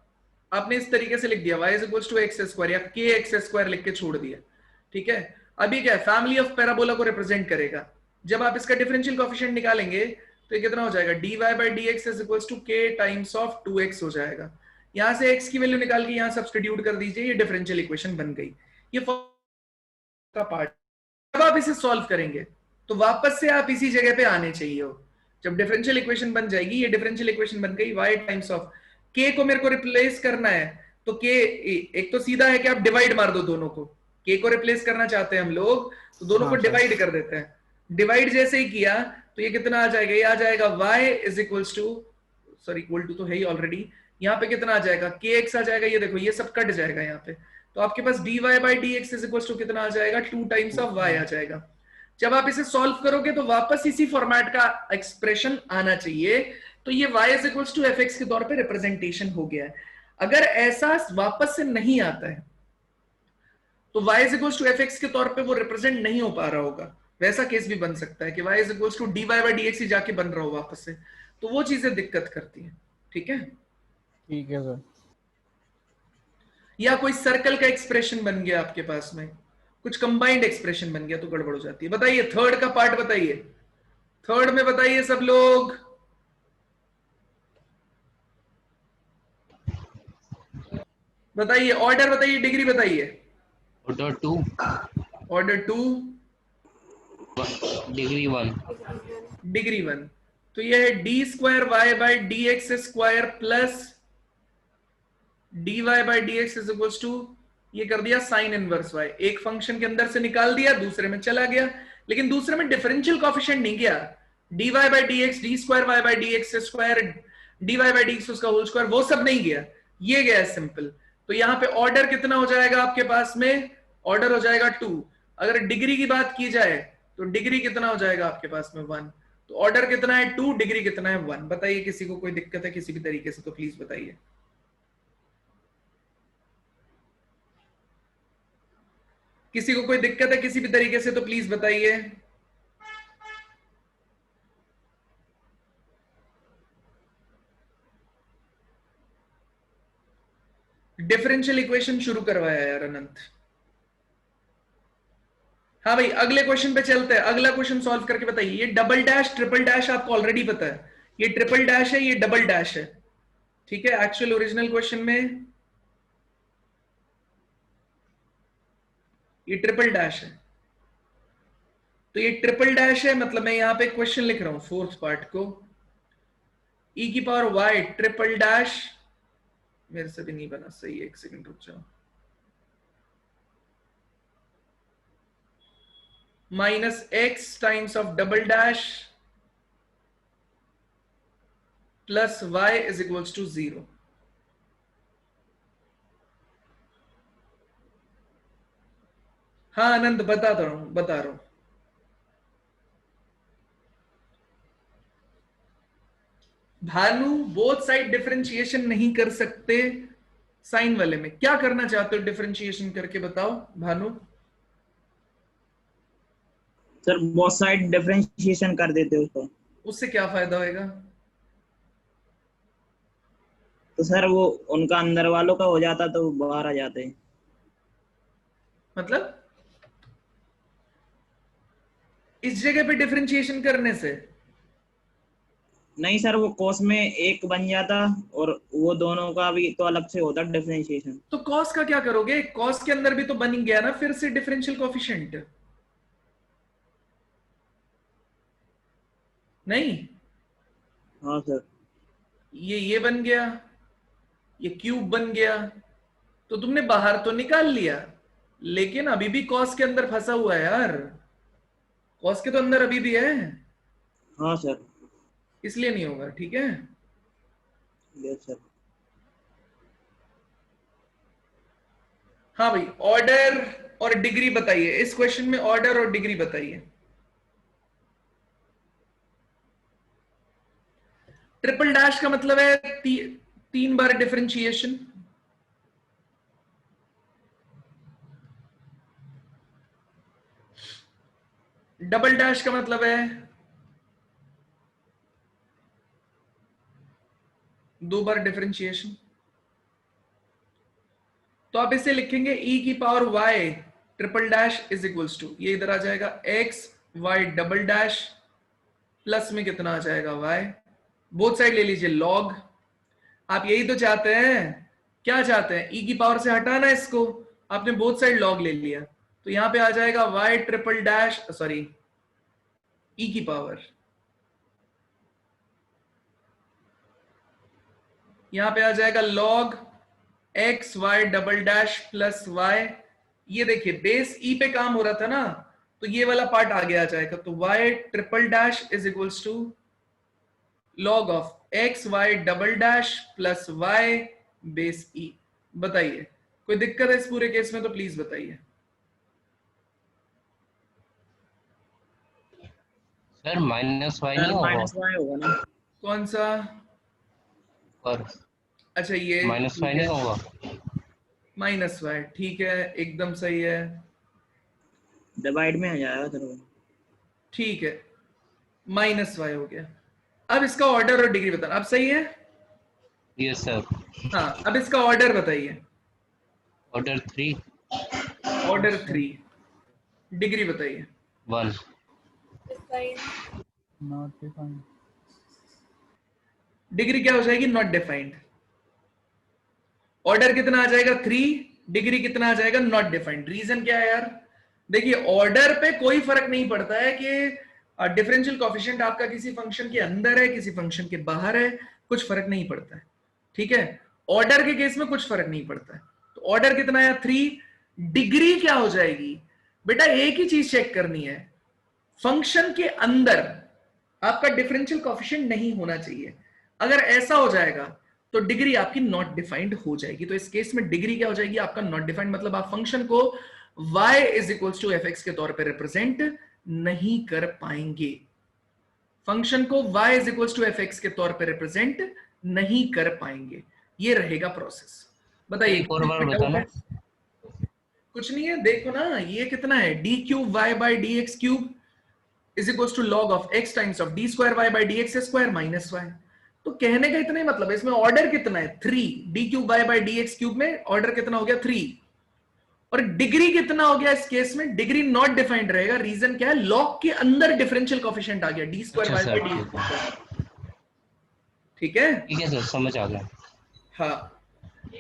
आपने इस तरीके से लिख दिया y is equals to x square या के एक्स स्क्वायर लिख के छोड़ दिया। ठीक है, अभी क्या है, फैमिली ऑफ पैराबोला को रिप्रेजेंट करेगा। जब आप इसका डिफरेंशियल कोएफिशिएंट निकालेंगे तो ये कितना हो जाएगा, dy by dx is equals to k times of 2x हो जाएगा। यहां से x की वैल्यू निकाल के यहां सब्स्टिट्यूट कर दीजिए, ये डिफरेंशियल इक्वेशन बन गई। ये का पार्ट। जब आप इसे सॉल्व करेंगे तो वापस से आप इसी जगह पे आने चाहिए हो। जब डिफरेंशियल इक्वेशन बन जाएगी, ये डिफरेंशियल इक्वेशन बन गई, y टाइम्स ऑफ k को मेरे को रिप्लेस करना है, तो k एक तो सीधा है कि आप डिवाइड मार दो दोनों को। k को रिप्लेस करना चाहते हैं हम लोग, तो दोनों को डिवाइड कर देते हैं। डिवाइड जैसे ही किया तो ये कितना आ जाएगा, ये आ जाएगा y is equals to, sorry equal to तो है ही ऑलरेडी, यहाँ पे कितना आ जाएगा, kx आ जाएगा। ये देखो ये सब कट जाएगा यहाँ पे, तो आपके पास dy by dx is equals to कितना आ जाएगा, 2 टाइम्स ऑफ y आ जाएगा। जब आप इसे सॉल्व करोगे तो वापस इसी फॉर्मेट का एक्सप्रेशन आना चाहिए। तो ये y is equals to f x के तौर पे रिप्रेजेंटेशन हो गया है। अगर ऐसा वापस से नहीं आता है तो y is equals to f x के तौर पे वो रिप्रेजेंट नहीं हो पा रहा होगा। वैसा केस भी बन सकता है कि y is equals to dy by dx ही जाके बन रहा हो वापस से, तो वो चीजें दिक्कत करती हैं। ठीक है, ठीक है सर। या कोई सर्कल का एक्सप्रेशन बन गया आपके पास में, कुछ कंबाइंड एक्सप्रेशन बन गया तो गड़बड़ हो जाती है। बताइए थर्ड का पार्ट बताइए, थर्ड में बताइए सब लोग। बताइए ऑर्डर, बताइए डिग्री, बताइए ऑर्डर 2, ऑर्डर 2, डिग्री 1। डिग्री 1। तो ये है d square Y by D x square plus d Y by D x is equals to, ये कर दिया साइन इनवर्स वाई। एक फंक्शन के अंदर से निकाल दिया, दूसरे में चला गया, लेकिन दूसरे में डिफरेंशियल कोएफिशिएंट नहीं गया। D Y by D x, d square Y by D x square, d Y by D x उसका होल स्क्वायर, वो सब नहीं गया, ये गया सिंपल। तो यहाँ पे ऑर्डर कितना हो जाएगा आपके पास में, ऑर्डर हो जाएगा 2। अगर डिग्री की बात की जाए तो डिग्री कितना हो जाएगा आपके पास में 1। तो ऑर्डर कितना है 2, डिग्री कितना है 1। बताइए किसी को कोई दिक्कत है किसी भी तरीके से तो प्लीज बताइए। किसी को कोई दिक्कत है किसी भी तरीके से तो प्लीज बताइए। डिफरेंशियल इक्वेशन शुरू करवाया यार अनंत। हाँ भाई अगले क्वेश्चन पे चलते हैं, अगला क्वेश्चन सॉल्व करके बताइए। ये डबल डैश ट्रिपल डैश आपको ऑलरेडी पता है, ये ट्रिपल डैश है, ये डबल डैश है। ठीक है, एक्चुअल ओरिजिनल क्वेश्चन में ये ट्रिपल डैश है। तो ये ट्रिपल डैश है, मतलब मैं यहां पे क्वेश्चन लिख रहा हूं फोर्थ पार्ट को, e की पावर y ट्रिपल डैश, मेरे से भी नहीं बना सही, एक सेकंड रुक जाओ, minus x times of double dash plus y is equals to 0। हाँ आनंद बता रहा हूं भानु बोथ साइड डिफरेंशिएशन नहीं कर सकते साइन वाले में, क्या करना चाहते हो डिफरेंशिएशन करके बताओ Bhanu. Sir both side differentiation कर देते उसको, उससे क्या फायदा होएगा? तो सर वो उनका अंदर वालों का हो जाता तो बाहर आ जाते। मतलब इस जगह पे डिफरेंशिएशन करने से? नहीं सर, वो कॉस में एक बन जाता और वो दोनों का भी तो अलग से होता डिफरेंशिएशन। तो कॉस का क्या करोगे? कॉस के अंदर भी तो बन गया ना फिर से डिफरेंशियल कोएफिशिएंट, नहीं? हाँ सर। ये बन गया, ये क्यूब बन गया, तो तुमने बाहर तो निकाल लिया, लेकिन अभी भी कॉस के अंदर फंसा हुआ है यार, कॉस के तो अंदर अभी भी है। हाँ सर। इसलिए नहीं होगा, ठीक है। Yes sir. हाँ भाई, ऑर्डर और डिग्री बताइए, इस क्वेश्चन में ऑर्डर और डिग्री बताइए। ट्रिपल डैश का मतलब है तीन बार डिफरेंशिएशन। डबल डैश का मतलब है 2 बार डिफरेंशिएशन। तो आप इसे लिखेंगे e की power y triple dash is equals to, ये इधर आ जाएगा x y double dash plus में कितना आ जाएगा y, बोथ साइड ले लीजिए log। आप यही तो चाहते हैं, क्या चाहते हैं? e की पावर से हटाना इसको, आपने बोथ साइड log ले लिया, तो यहां पे आ जाएगा y triple dash, sorry e की पावर, यहां पे आ जाएगा log x y double dash plus y। ये देखिए बेस e पे काम हो रहा था ना, तो ये वाला पार्ट आगे आ जाएगा, तो y triple dash is equals to log of x y double dash plus y base e। बताइए कोई दिक्कत है इस पूरे केस में? तो प्लीज बताइए। सर माइनस वाई नहीं सर होगा? माइनस वाई होगा ना? कौन सा? और अच्छा ये माइनस वाई नहीं होगा? माइनस वाई, ठीक है, एकदम सही है, डिवाइड में आ जाएगा सर वो। ठीक है, माइनस वाई हो गया। अब इसका ऑर्डर और डिग्री बताना। अब सही है? Yes sir. हाँ, अब इसका ऑर्डर बताइए। ऑर्डर 3 ऑर्डर 3, डिग्री बताइए। 1। Not defined. डिग्री क्या हो जाएगी? Not defined. ऑर्डर कितना आ जाएगा? 3, डिग्री कितना आ जाएगा? Not defined. रीजन क्या है यार? देखिए ऑर्डर पे कोई फर्क नहीं पड़ता है कि डिफरेंशियल कोएफिशिएंट आपका किसी फंक्शन के अंदर है किसी फंक्शन के बाहर है, कुछ फर्क नहीं पड़ता है, ठीक है। ऑर्डर के केस में कुछ फर्क नहीं पड़ता है। तो ऑर्डर कितना है? 3। डिग्री क्या हो जाएगी? बेटा एक ही चीज चेक करनी है, फंक्शन के अंदर आपका डिफरेंशियल कोएफिशिएंट नहीं होना चाहिए। अगर ऐसा हो जाएगा तो डिग्री आपकी नॉट डिफाइंड हो जाएगी। तो इस केस में डिग्री क्या हो जाएगी? आपका नॉट डिफाइंड, मतलब आप फंक्शन को y is equals to f x के तौर पे रिप्रेजेंट नहीं कर पाएंगे। फंक्शन को y is equals to f x के तौर पे रिप्रेजेंट नहीं कर पाएंगे। ये रहेगा प्रोसेस। बताइए एक और बार बताना। कुछ नहीं है, देखो ना ये कितना है, D cube Y by D x cube is equal to log of x times of d square Y by D x square minus y. तो कहने का इतना ही मतलब है, इसमें ऑर्डर कितना है? 3। D cube Y by D x cube में ऑर्डर कितना हो गया? 3। और डिग्री कितना हो गया इस केस में? डिग्री नॉट डिफाइंड रहेगा। रीजन क्या है? लॉग के अंदर डिफरेंशियल कोएफिशिएंट आ गया d square Y by D x. ठीक है, ठीक है सर, समझ आ गया। हाँ।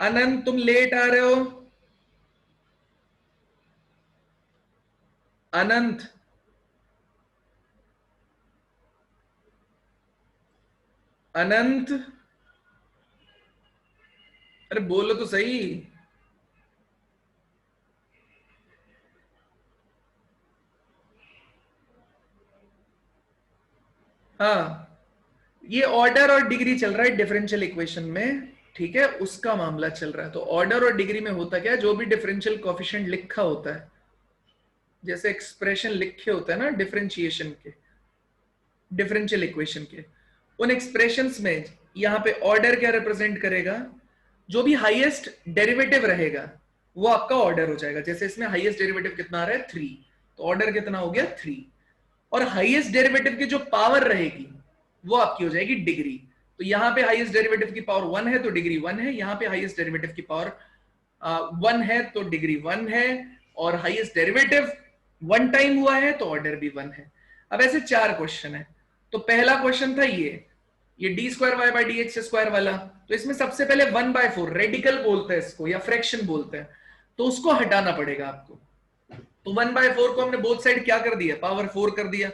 अनंत तुम लेट आ रहे हो। अनंत, अनंत, अरे बोलो तो सही। हाँ, ये ऑर्डर और डिग्री चल रहा है डिफरेंशियल इक्वेशन में, ठीक है, उसका मामला चल रहा है। तो ऑर्डर और डिग्री में होता क्या है? जो भी डिफरेंशियल कोएफिशिएंट लिखा होता है, जैसे एक्सप्रेशन लिखे होते हैं ना डिफरेंशिएशन के, डिफरेंशियल इक्वेशन के, उन एक्सप्रेशंस में यहां पे ऑर्डर क्या रिप्रेजेंट करेगा, जो भी हाईएस्ट डेरिवेटिव रहेगा वो आपका ऑर्डर हो जाएगा। जैसे इसमें हाईएस्ट डेरिवेटिव कितना आ रहा है 3, तो ऑर्डर कितना हो गया 3। और हाईएस्ट डेरिवेटिव की जो पावर रहेगी वो आपकी हो जाएगी डिग्री। तो यहां पे हाईएस्ट डेरिवेटिव की पावर 1 है तो डिग्री 1 है, यहां पे हाईएस्ट डेरिवेटिव की पावर 1 है तो डिग्री 1 है, और हाईएस्ट डेरिवेटिव 1 टाइम हुआ है तो ऑर्डर भी 1 है। अब ऐसे 4 क्वेश्चन है। तो पहला क्वेश्चन था ये d square Y by D x square वाला। तो इसमें सबसे पहले 1/4 रेडिकल बोलते हैं इसको या फ्रैक्शन बोलते हैं, तो उसको हटाना पड़ेगा आपको। तो 1/4 को हमने बोथ साइड क्या कर दिया, पावर 4 कर दिया।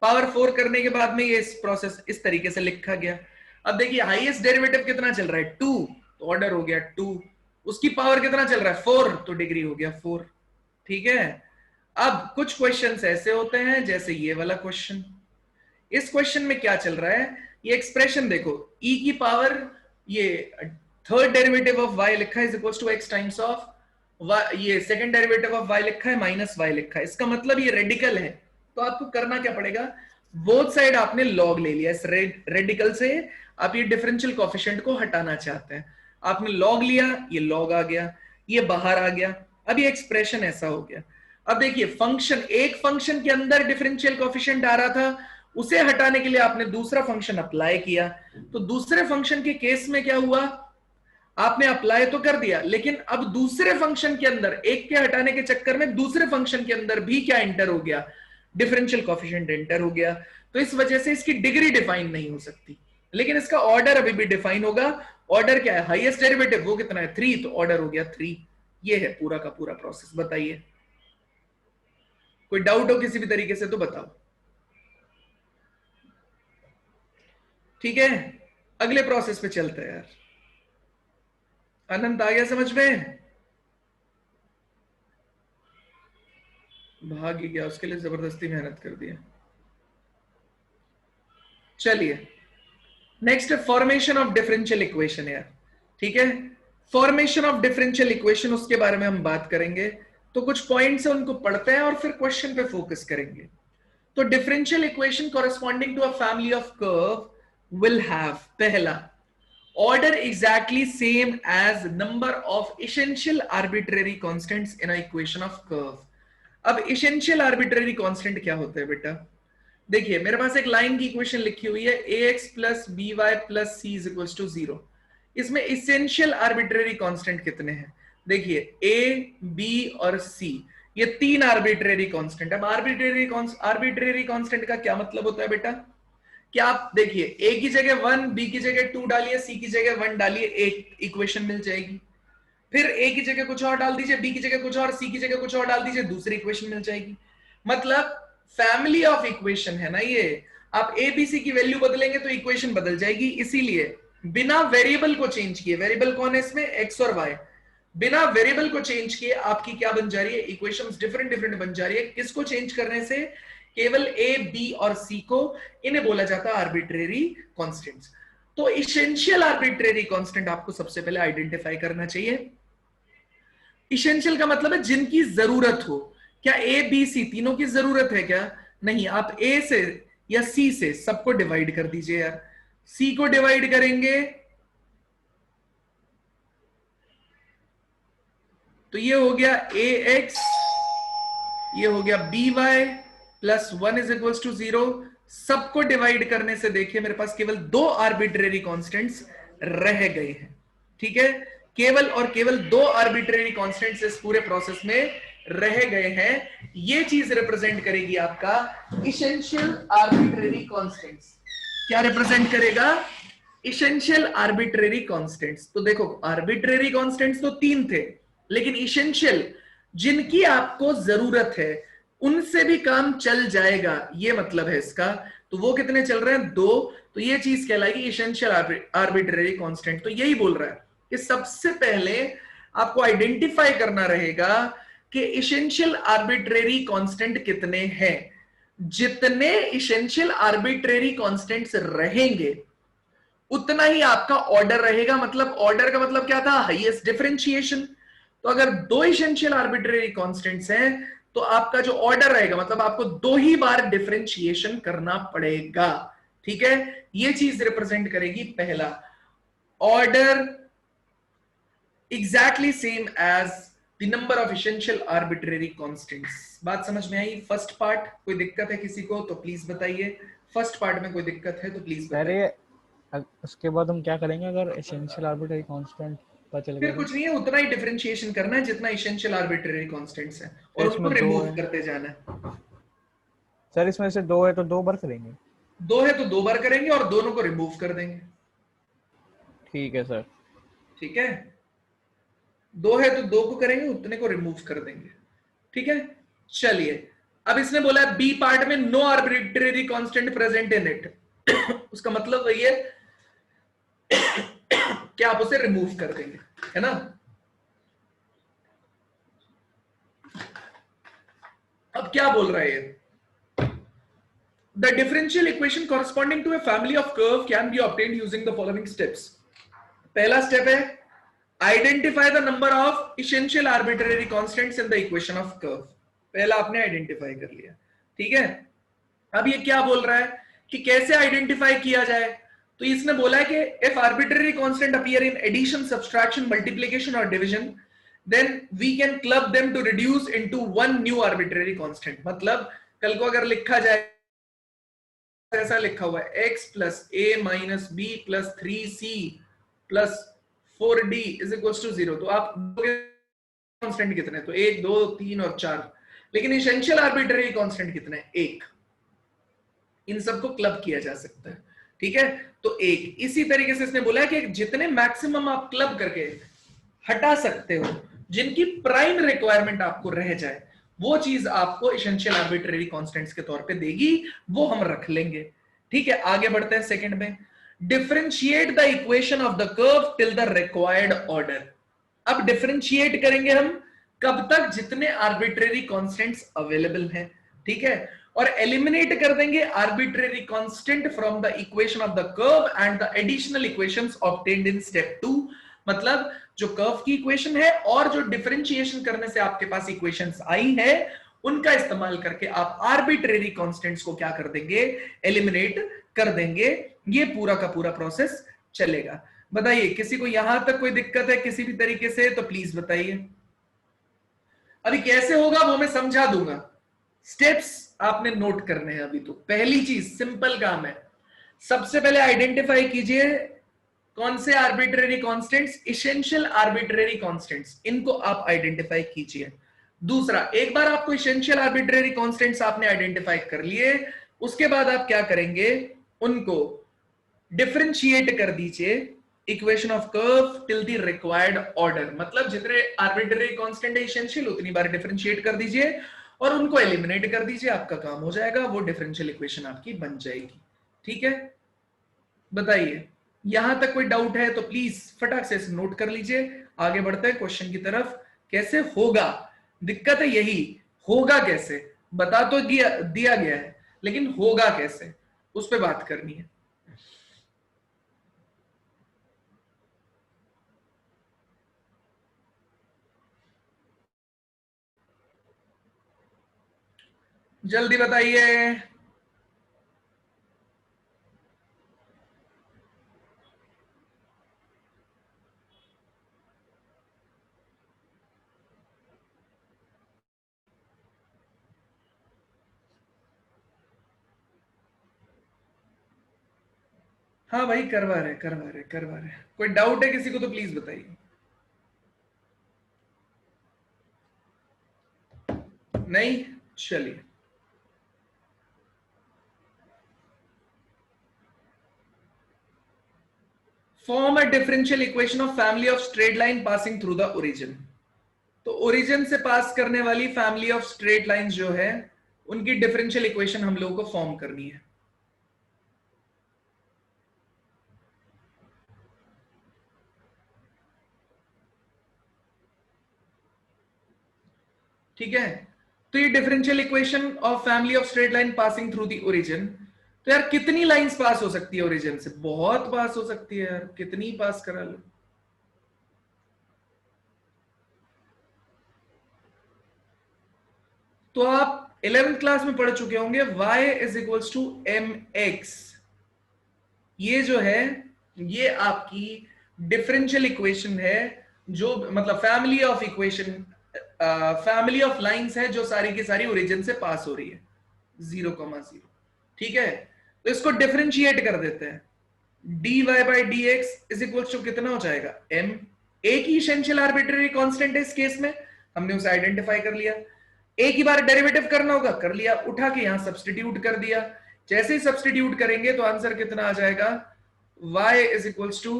पावर 4 करने के बाद में ये इस प्रोसेस इस तरीके से लिखा गया। अब देखिए हाईएस्ट डेरिवेटिव कितना चल रहा है 2, तो ऑर्डर हो गया 2। उसकी पावर कितना चल रहा है 4, तो डिग्री हो गया 4। ठीक है। अब कुछ क्वेश्चंस ऐसे होते हैं जैसे ये वाला क्वेश्चन। इस क्वेश्चन में क्या चल रहा है, ये एक्सप्रेशन देखो, e की पावर ये थर्ड डेरिवेटिव ऑफ y लिखा है is equal to x times of ये सेकंड डेरिवेटिव ऑफ y लिखा है माइनस y लिखा है। इसका मतलब ये रेडिकल है। तो आपको करना क्या पड़ेगा, बोथ साइड आपने लॉग ले लिया। इस रेडिकल से आप ये डिफरेंशियल कोएफिशिएंट को हटाना चाहते हैं, आपने लॉग लिया, ये लॉग आ गया, ये बाहर आ गया। अब ये एक्सप्रेशन ऐसा हो गया। अब देखिए फंक्शन, एक फंक्शन के अंदर डिफरेंशियल कोएफिशिएंट आ रहा था, उसे हटाने के लिए आपने दूसरा फंक्शन अप्लाई किया। तो दूसरे फंक्शन के केस में क्या हुआ, आपने अप्लाई तो कर दिया, लेकिन अब दूसरे फंक्शन के अंदर एक के हटाने के चक्कर में दूसरे फंक्शन के अंदर भी क्या एंटर हो गया, डिफरेंशियल कोएफिशिएंट एंटर हो गया। तो इस वजह से इसकी डिग्री डिफाइन नहीं हो सकती, लेकिन इसका ऑर्डर अभी भी डिफाइन होगा। ऑर्डर क्या है, हाईएस्ट डेरिवेटिव वो कितना है 3, तो ऑर्डर हो गया 3। ये है पूरा का पूरा प्रोसेस। बताइए कोई डाउट हो किसी भी तरीके से तो बताओ। ठीक है, अगले प्रोसेस पे चलते हैं यार। अनंत आ गया समझ में, भाग ही गया, उसके लिए जबरदस्ती मेहनत कर दिया। चलिए नेक्स्ट है फॉर्मेशन ऑफ डिफरेंशियल इक्वेशन यार। ठीक है, फॉर्मेशन ऑफ डिफरेंशियल इक्वेशन, उसके बारे में हम बात करेंगे। तो कुछ पॉइंट्स है उनको पढ़ते हैं और फिर क्वेश्चन पे फोकस करेंगे। तो differential equation corresponding to a family of curve will have पहला order exactly same as number of essential arbitrary constants in a equation of curve। अब essential arbitrary constant क्या होता है बेटा, देखिए मेरे पास एक लाइन की इक्वेशन लिखी हुई है ax plus by plus c is equals to 0। इसमें essential arbitrary constant कितने हैं, देखिए a b और c, ये 3 arbitrary constant। अब arbitrary constant का क्या मतलब होता है बेटा, क्या आप देखिए a की जगह 1, b की जगह 2 डालिए, c की जगह 1 डालिए, एक इक्वेशन मिल जाएगी। फिर a की जगह कुछ और डाल दीजिए, b की जगह कुछ और, c की जगह कुछ और डाल दीजिए, दूसरी इक्वेशन मिल जाएगी। मतलब फैमिली ऑफ इक्वेशन है ना ये, आप a b c की वैल्यू बदलेंगे तो इक्वेशन बदल जाएगी। इसीलिए बिना वेरिएबल को चेंज किए, वेरिएबल कौन है इसमें x और y, बिना वेरिएबल को चेंज किए आपकी क्या बन जा रही है, इक्वेशंस डिफरेंट बन जा रही है। किसको चेंज करने से, केवल a b और c को, इन्हें बोला जाता है आर्बिट्रेरी कांस्टेंट्स। तो इसेंशियल आर्बिट्रेरी कांस्टेंट आपको सबसे पहले आइडेंटिफाई करना चाहिए। इसेंशियल का मतलब है जिनकी जरूरत हो। क्या a b c तीनों की जरूरत है क्या, नहीं। आप a से या c से सबको डिवाइड कर दीजिए यार। c को डिवाइड करेंगे तो ये हो गया ax, ये हो गया by plus 1 is equals to 0। सबको डिवाइड करने से देखिए मेरे पास केवल 2 आर्बिट्रेरी कांस्टेंट्स रह गए हैं। ठीक है, केवल और केवल 2 आर्बिट्रेरी कांस्टेंट्स इस पूरे प्रोसेस में रह गए हैं। ये चीज रिप्रेजेंट करेगी आपका इसेंशियल आर्बिट्रेरी कांस्टेंट्स। क्या रिप्रेजेंट करेगा, इसेंशियल आर्बिट्रेरी कांस्टेंट्स। तो देखो आर्बिट्रेरी कांस्टेंट्स तो 3 थे, लेकिन इसेंशियल जिनकी आपको जरूरत है उनसे भी काम चल जाएगा, ये मतलब है इसका। तो वो कितने चल रहे हैं, 2। तो ये चीज कहलाएगी इसेंशियल आर्बिट्रेरी कांस्टेंट। तो यही बोल रहा है कि सबसे पहले आपको आइडेंटिफाई करना रहेगा कि इसेंशियल आर्बिट्रेरी कांस्टेंट कितने हैं। जितने इसेंशियल आर्बिट्रेरी कांस्टेंट्स रहेंगे उतना ही आपका ऑर्डर रहेगा। मतलब ऑर्डर का मतलब क्या था, हाईएस्ट डिफरेंशिएशन। तो अगर 2 इसेंशियल आर्बिट्रेरी कांस्टेंट्स हैं तो आपका जो ऑर्डर रहेगा, मतलब आपको 2 ही बार डिफरेंशिएशन करना पड़ेगा। ठीक है, ये चीज रिप्रेजेंट करेगी पहला order exactly same as the number of essential arbitrary constants. बात समझ में आई? फर्स्ट पार्ट कोई दिक्कत है किसी को तो प्लीज बताइए, फर्स्ट पार्ट में कोई दिक्कत है तो प्लीज सर बताइए। ये उसके बाद हम क्या करेंगे अगर एसेंशियल आर्बिट्रेरी कांस्टेंट पता चल फिर गया कुछ नहीं है, उतना ही डिफरेंशिएशन करना है जितना एसेंशियल आर्बिट्रेरी कांस्टेंट्स है और इसमें उनको दो रिमूव है। करते जाना है। सर इसमें से 2 है तो 2 बार करेंगे। 2 है तो 2 बार करेंगे और दोनों को रिमूव कर देंगे। ठीक है सर। ठीक है, 2 है तो 2 को करेंगे, उतने को रिमूव कर देंगे। ठीक है, चलिए अब इसने बोला है बी पार्ट में no arbitrary constant present in it. उसका मतलब वही है कि आप उसे रिमूव कर देंगे, है ना। अब क्या बोल रहा है ये? The differential equation corresponding to a family of curve can be obtained using the following steps. पहला स्टेप है identify the number of essential arbitrary constants in the equation of curve. पहला आपने आइडेंटिफाई कर लिया, ठीक है। अब ये क्या बोल रहा है कि कैसे आइडेंटिफाई किया जाए? तो इसने बोला है कि if arbitrary constant appear in addition, subtraction, multiplication और division, then we can club them to reduce into one new arbitrary constant. मतलब कल को अगर लिखा जाए ऐसा लिखा हुआ है x plus a minus B plus 3c plus 4d is equal to 0, तो आप कांस्टेंट कितने? तो 1 2 3 और 4। लेकिन एसेंशियल आर्बिट्रेरी कांस्टेंट कितने? 1। इन सबको क्लब किया जा सकता है, ठीक है। तो 1 इसी तरीके से इसने बोला है कि जितने मैक्सिमम आप क्लब करके हटा सकते हो, जिनकी प्राइम रिक्वायरमेंट आपको रह जाए, वो चीज आपको एसेंशियल आर्बिट्रेरी कांस्टेंट्स के तौर पे देगी, वो हम रख लेंगे। ठीक है, आगे बढ़ते हैं सेकंड में। Differentiate the equation of the curve till the required order. अब डिफरेंशिएट करेंगे हम कब तक? जितने आर्बिट्रेरी कांस्टेंट्स अवेलेबल हैं, ठीक है। और एलिमिनेट कर देंगे arbitrary constant from the equation of the curve and the additional equations obtained in step 2। मतलब जो कर्व की इक्वेशन है और जो डिफरेंशिएशन करने से आपके पास इक्वेशंस आई है, उनका इस्तेमाल करके आप आर्बिट्रेरी कांस्टेंट्स को क्या कर देंगे? एलिमिनेट कर देंगे। ये पूरा का पूरा प्रोसेस चलेगा। बताइए किसी को यहां तक कोई दिक्कत है किसी भी तरीके से? तो प्लीज बताइए। अभी कैसे होगा वो मैं समझा दूंगा, स्टेप्स आपने नोट करने हैं। अभी तो पहली चीज सिंपल काम है, सबसे पहले आइडेंटिफाई कीजिए कौन से arbitrary constants? Essential arbitrary constants, इनको आप आइडेंटिफाई कीजिए। दूसरा, एक बार आपको एसेंशियल आर्बिट्रेरी कांस्टेंट्स आपने आइडेंटिफाई कर लिए, उसके बाद आप क्या करेंगे? उनको डिफरेंशिएट कर दीजिए equation of curve till the required order. मतलब जितने आर्बिट्रेरी कांस्टेंट है एसेंशियल, उतनी बार डिफरेंशिएट कर दीजिए और उनको एलिमिनेट कर दीजिए, आपका काम हो जाएगा, वो डिफरेंशियल इक्वेशन आपकी बन जाएगी। ठीक है, बताइए यहां तक कोई डाउट है तो प्लीज फटाक से नोट कर लीजिए। आगे बढ़ते हैं क्वेश्चन की तरफ। कैसे होगा? दिक्कत है यही, होगा कैसे? बता तो दिया गया है, लेकिन होगा कैसे, उस पर बात करनी है। जल्दी बताइए। हाँ भाई, करवा रहे। कोई डाउट है किसी को तो प्लीज बताइए। नहीं, चलिए। Form a differential equation of family of straight line passing through the origin. तो ओरिजिन से पास करने वाली फैमिली ऑफ स्ट्रेट लाइंस जो है, उनकी डिफरेंशियल इक्वेशन हम लोगों को फॉर्म करनी है। ठीक है, तो ये differential equation of family of straight line passing through the origin. तो यार कितनी लाइंस पास हो सकती है ओरिजिन से? बहुत पास हो सकती है यार, कितनी पास करा लो। तो आप 11th क्लास में पढ़ चुके होंगे y is equals to mx, ये जो है ये आपकी डिफरेंशियल इक्वेशन है, जो मतलब family of equation, family of lines है जो सारी की सारी ओरिजिन से पास हो रही है 0,0। ठीक है, तो इसको डिफरेंशिएट कर देते हैं। dy by dx is equal to कितना हो जाएगा m। एक ही एसेंशियल आर्बिट्रेरी कांस्टेंट है इस केस में, हमने उसे आइडेंटिफाई कर लिया। एक ही बार डेरिवेटिव करना होगा, कर लिया, उठा के यहां सब्स्टिट्यूट कर दिया। जैसे ही सब्स्टिट्यूट करेंगे तो आंसर कितना आ जाएगा, y is equal to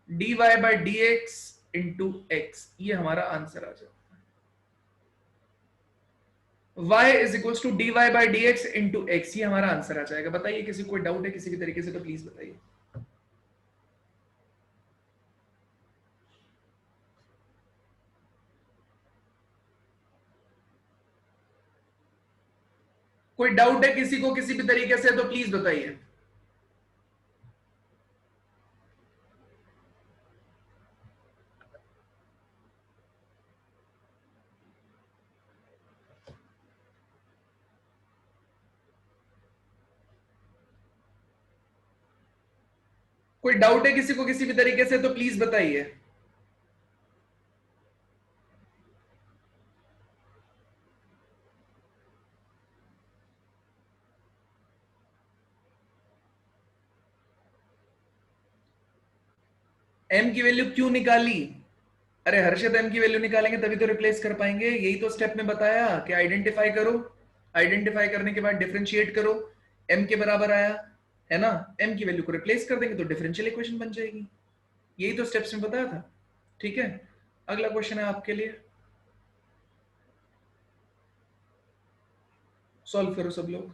dy by dx into x। ये हमारा आंसर आ जाएगा, y is equal to dy by dx into x। ये हमारा आंसर आ जाएगा। बताइए किसी को कोई डाउट है किसी भी तरीके से तो प्लीज बताइए। कोई डाउट है किसी को किसी भी तरीके से तो प्लीज बताइए। कोई डाउट है किसी को किसी भी तरीके से तो प्लीज बताइए। m की वैल्यू क्यों निकाली? अरे हर्षद, m की वैल्यू निकालेंगे तभी तो रिप्लेस कर पाएंगे। यही तो स्टेप में बताया कि आइडेंटिफाई करो, आइडेंटिफाई करने के बाद डिफरेंशिएट करो, m के बराबर आया है ना, m की वैल्यू को रिप्लेस कर देंगे तो डिफरेंशियल इक्वेशन बन जाएगी। यही तो स्टेप्स में बताया था। ठीक है, अगला क्वेश्चन है आपके लिए, सॉल्व करो सब लोग।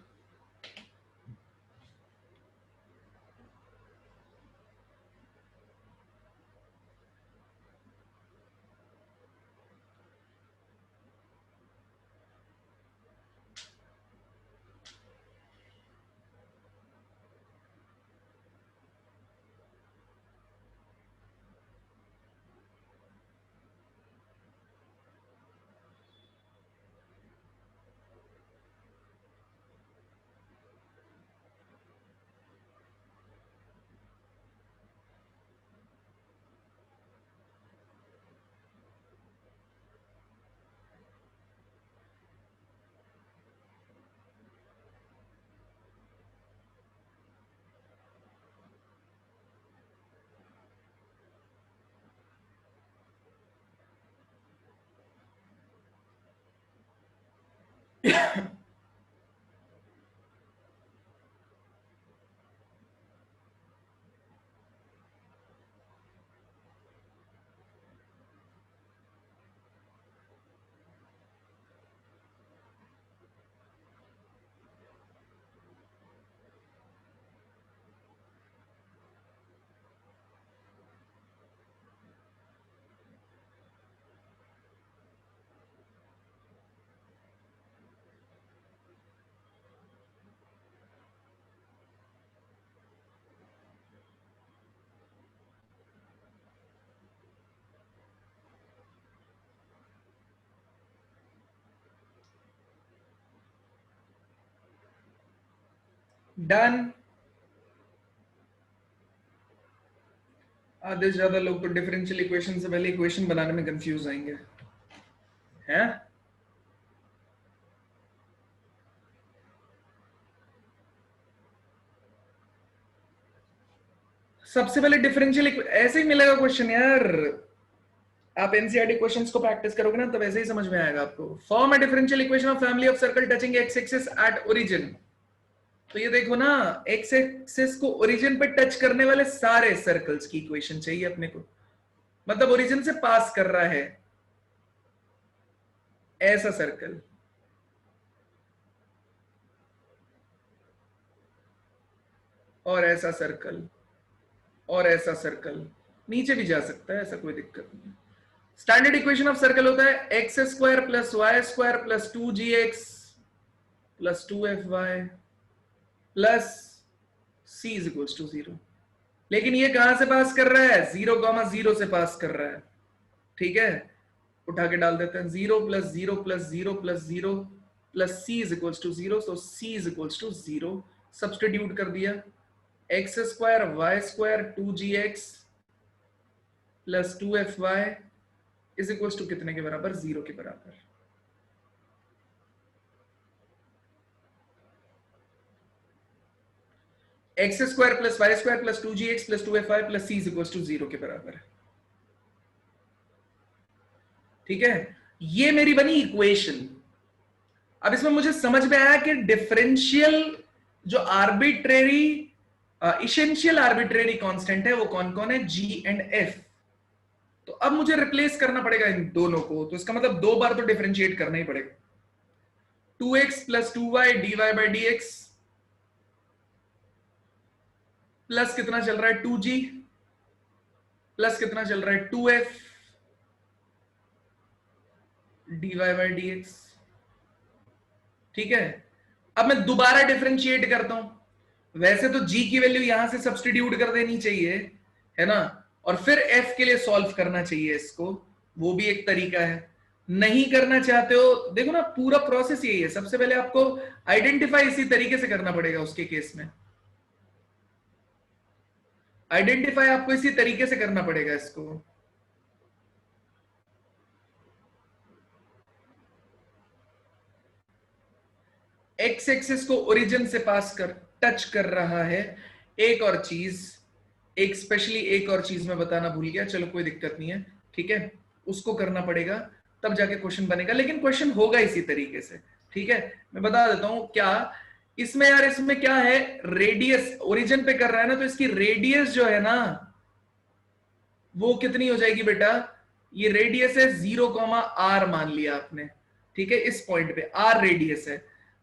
डन। आधे से ज्यादा लोग तो डिफरेंशियल इक्वेशन से पहले इक्वेशन बनाने में कंफ्यूज आएंगे हैं। सबसे पहले डिफरेंशियल ऐसे ही मिलेगा क्वेश्चन यार, आप एनसीईआरटी क्वेश्चंस को प्रैक्टिस करोगे ना तब ऐसे ही समझ में आएगा आपको। Form a differential equation of family of circle touching x axis at origin. तो ये देखो ना, एक्स एक्सिस को ओरिजिन पे टच करने वाले सारे सर्कल्स की इक्वेशन चाहिए अपने को, मतलब ओरिजिन से पास कर रहा है ऐसा सर्कल, और ऐसा सर्कल, और ऐसा सर्कल, नीचे भी जा सकता है, ऐसा कोई दिक्कत नहीं। स्टैंडर्ड इक्वेशन ऑफ सर्कल होता है x square plus y square plus 2gx plus 2fy plus c is equals to 0। लेकिन ये कहां से पास कर रहा है, 0,0 से पास कर रहा है। ठीक है, उठा के डाल देते हैं, 0 plus 0 plus 0 plus 0 plus c is equals to 0। So c is equals to 0 substitute कर दिया, x square y square 2gx plus 2fy is equal to कितने के बराबर? 0 के बराबर। X square plus y square plus 2gx plus 2fy plus c is equal to 0 के बराबर है। ठीक है, ये मेरी बनी इक्वेशन। अब इसमें मुझे समझ में आया कि डिफरेंशियल जो आर्बिट्रेरी इसेंशियल आर्बिट्रेरी कांस्टेंट है वो कौन कौन है? g and f। तो अब मुझे रिप्लेस करना पड़ेगा इन दोनों को, तो इसका मतलब 2 बार तो डिफरेंशिएट करना ही पड़ेगा। 2x plus 2y dy by dx plus कितना चल रहा है? 2g प्लस कितना चल रहा है? 2f dy by dx। ठीक है, अब मैं दोबारा डिफरेंशिएट करता हूं। वैसे तो g की वैल्यू यहां से सब्स्टिट्यूट कर देनी चाहिए, है ना, और फिर f के लिए सॉल्व करना चाहिए इसको, वो भी एक तरीका है। नहीं करना चाहते हो, देखो ना पूरा प्रोसेस यही है। सबसे पहले आपको आइडेंटिफाई इसी तरीके से करना पड़ेगा। उसके केस में आइडेंटिफाई आपको इसी तरीके से करना पड़ेगा इसको। एक्स एक्सिस को ओरिजिन से पास कर टच कर रहा है। एक और चीज, एक स्पेशली एक और चीज मैं बताना भूल गया, चलो कोई दिक्कत नहीं है, ठीक है, उसको करना पड़ेगा तब जाके क्वेश्चन बनेगा, लेकिन क्वेश्चन होगा इसी तरीके से। ठीक है, मैं बता देता हूं क्या इसमें यार, इसमें क्या है, रेडियस ओरिजिन पे कर रहा है ना, तो इसकी रेडियस जो है ना वो कितनी हो जाएगी बेटा? ये रेडियस है 0,r मान लिया आपने। ठीक है, इस पॉइंट पे r रेडियस है।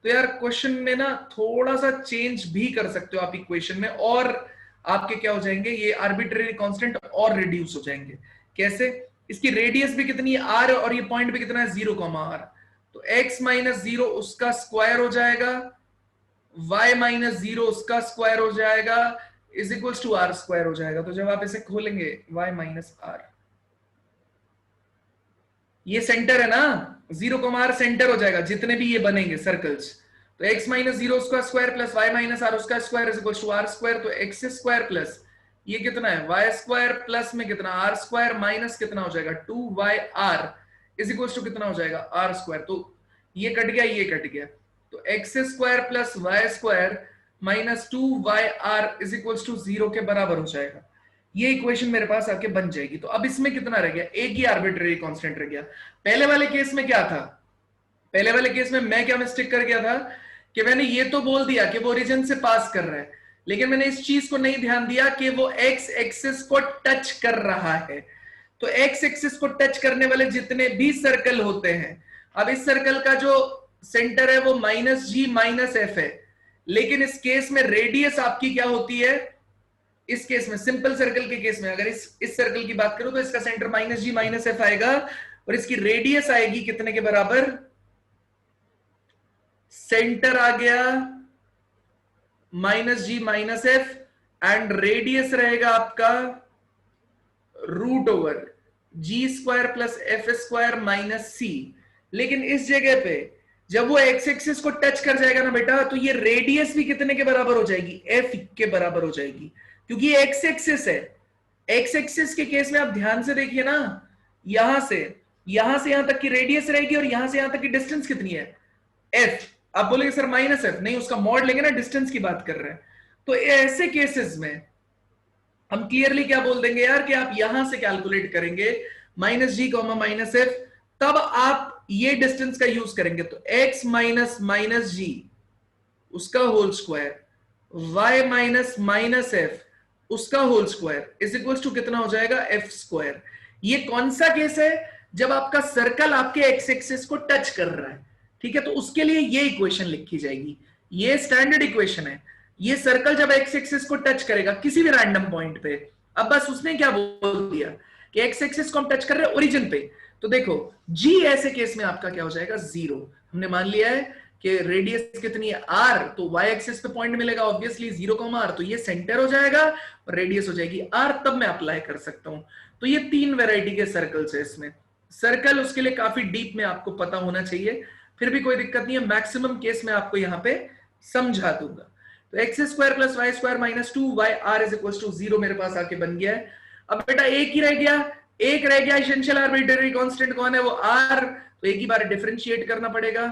तो यार क्वेश्चन में ना थोड़ा सा चेंज भी कर सकते हो आप इक्वेशन में, और आपके क्या हो जाएंगे, ये आर्बिट्रेरी कांस्टेंट और रिड्यूस हो जाएंगे। कैसे? इसकी रेडियस भी कितनी है? r, और ये पॉइंट भी कितना है? 0,r। तो x माइनस 0 उसका स्क्वायर हो जाएगा, y माइनस 0 उसका स्क्वायर हो जाएगा, is equals to r square हो जाएगा। तो जब आप इसे खोलेंगे y माइनस r, ये सेंटर है ना, 0,r सेंटर हो जाएगा जितने भी ये बनेंगे सर्कल्स। तो x माइनस 0 उसका square plus y minus r उसका square is equals to r square. तो x स्क्वायर प्लस ये कितना है? y स्क्वायर प्लस में कितना? r स्क्वायर माइनस कितना हो जाएगा? 2yr इज इक्वल्स टू कितना हो जाएगा? r square. तो ये कट गया, ये कट गया, तो x square plus y square minus 2yr is equals to 0 के बराबर हो जाएगा। ये इक्वेशन मेरे पास आके बन जाएगी। तो अब इसमें कितना रह गया? एक ही आर्बिट्रेरी कांस्टेंट रह गया। पहले वाले केस में क्या था? पहले वाले केस में मैं क्या मिस्टेक कर गया था कि मैंने ये तो बोल दिया कि वो ओरिजिन से पास कर रहा है, लेकिन मैंने इस चीज को नहीं ध्यान दिया कि वो एक्स एक्सिस को टच कर रहा है। तो एक्स एक्सिस को टच करने वाले जितने भी सर्कल होते हैं, अब इस सर्कल का जो सेंटर है वो माइनस जी माइनस एफ है, लेकिन इस केस में रेडियस आपकी क्या होती है? इस केस में सिंपल सर्कल के केस में अगर इस सर्कल की बात करूं तो इसका centre minus G minus F आएगा, और इसकी रेडियस आएगी कितने के बराबर? सेंटर आ गया minus G minus F, and radius रहेगा आपका root over G square plus F square minus C. लेकिन इस जगह पे जब वो एक्स एक्सिस को टच कर जाएगा ना बेटा, तो ये रेडियस भी कितने के बराबर हो जाएगी? एफ के बराबर हो जाएगी, क्योंकि ये एक्स एक्सिस है। एक्स एक्सिस के केस में आप ध्यान से देखिए ना, यहां से यहां तक की रेडियस रहेगी, और यहां से यहां तक की डिस्टेंस कितनी है? एफ। आप बोलेंगे सर माइनस एफ, नहीं, उसका मॉड लेंगे ना, डिस्टेंस की बात कर रहे हैं। तो ऐसे केसेस में हम क्लियरली क्या बोल देंगे यार कि आप यहां से कैलकुलेट करेंगे माइनस जी कॉमा माइनस एफ, तब आप ये डिस्टेंस का यूज करेंगे। तो x माइनस माइनस जी उसका whole square, y minus minus F उसका whole square is equal to कितना हो जाएगा? F square. ये कौन सा केस है? जब आपका सर्कल आपके एक्स एक्सिस को टच कर रहा है। ठीक है, तो उसके लिए ये इक्वेशन लिखी जाएगी, ये स्टैंडर्ड इक्वेशन है। ये सर्कल जब एक्स एक्सिस को टच करेगा किसी भी रैंडम पॉइंट पे, अब बस उसने क्या बोल दिया कि एक्स एक्सिस को हम टच कर रहे हैं ओरिजिन पे, तो देखो g ऐसे केस में आपका क्या हो जाएगा? 0। हमने मान लिया है कि रेडियस कितनी है? r, तो y एक्सिस पे पॉइंट मिलेगा ऑब्वियसली 0,r, तो ये सेंटर हो जाएगा और रेडियस हो जाएगी r, तब मैं अप्लाई कर सकता हूं। तो ये 3 वैरायटी के सर्कल्स है इसमें। सर्कल उसके लिए काफी डीप में आपको पता होना चाहिए, फिर भी कोई दिक्कत नहीं है, मैक्सिमम केस में आपको यहां पे समझा दूंगा। तो x square plus y square minus 2yr is equal to 0 मेरे पास आके बन गया है। अब बेटा एक ही रह गया, एक रह गया, एसेंशियल आर्बिट्रेरी कांस्टेंट कौन है, वो r, तो एक ही बार डिफरेंशिएट करना पड़ेगा।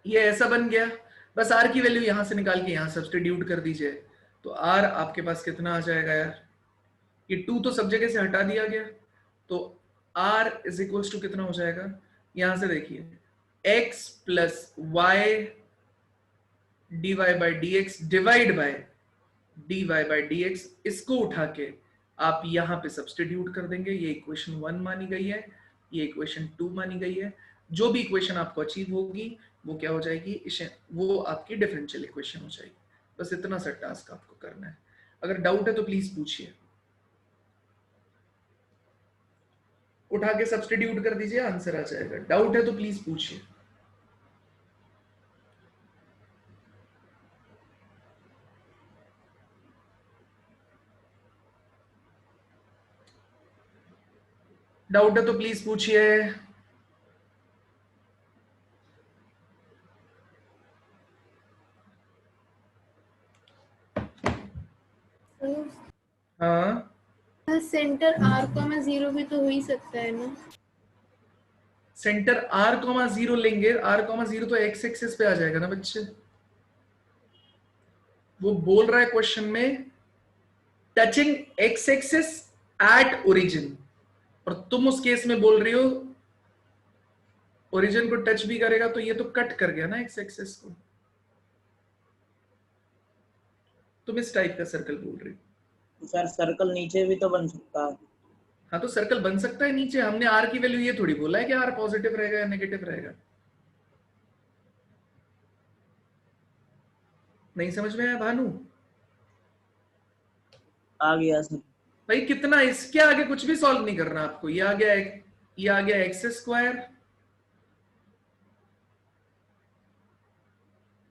ये ऐसा बन गया, बस r की वैल्यू यहां से निकाल के यहां सब्स्टिट्यूट कर दीजिए, तो r आपके पास कितना आ जाएगा यार, ये 2 तो सब जगह से हटा दिया गया, तो r इज इक्वल टू कितना हो जाएगा, यहां से देखिए x plus y dy by dx divide by dy by dx, इसको उठा के आप यहां पे सब्स्टिट्यूट कर देंगे। ये इक्वेशन 1 मानी गई है, ये इक्वेशन 2 मानी गई है। जो भी इक्वेशन आपको अचीव होगी वो क्या हो जाएगी, वो आपकी डिफरेंशियल इक्वेशन हो जाएगी। बस इतना सा टास्क आपको करना है। अगर डाउट है तो प्लीज पूछिए, उठा के सब्स्टिट्यूट कर दीजिए, आंसर आ जाएगा। डाउट है तो प्लीज पूछिए। डाउट है तो प्लीज पूछिए। हाँ सेंटर r,0 भी तो हो ही सकता है ना। सेंटर r,0 लेंगे, r,0 तो x एक्सिस पे आ जाएगा ना बच्चे। वो बोल रहा है क्वेश्चन में touching x axis at origin, और तुम उस केस में बोल रही हो ओरिजिन को टच भी करेगा, तो ये तो कट कर गया ना x एक्सिस को। तुम इस टाइप का सर्कल बोल रही हो। सर सर्कल नीचे भी तो बन सकता है। हाँ तो सर्कल बन सकता है नीचे, हमने r की वैल्यू ये थोड़ी बोला है कि r पॉजिटिव रहेगा या नेगेटिव रहेगा। नहीं समझ में आया भानु? आ गया सर। भाई कितना, इसके आगे कुछ भी सॉल्व नहीं करना आपको। ये आ गया, ये आ गया एक्स स्क्वायर,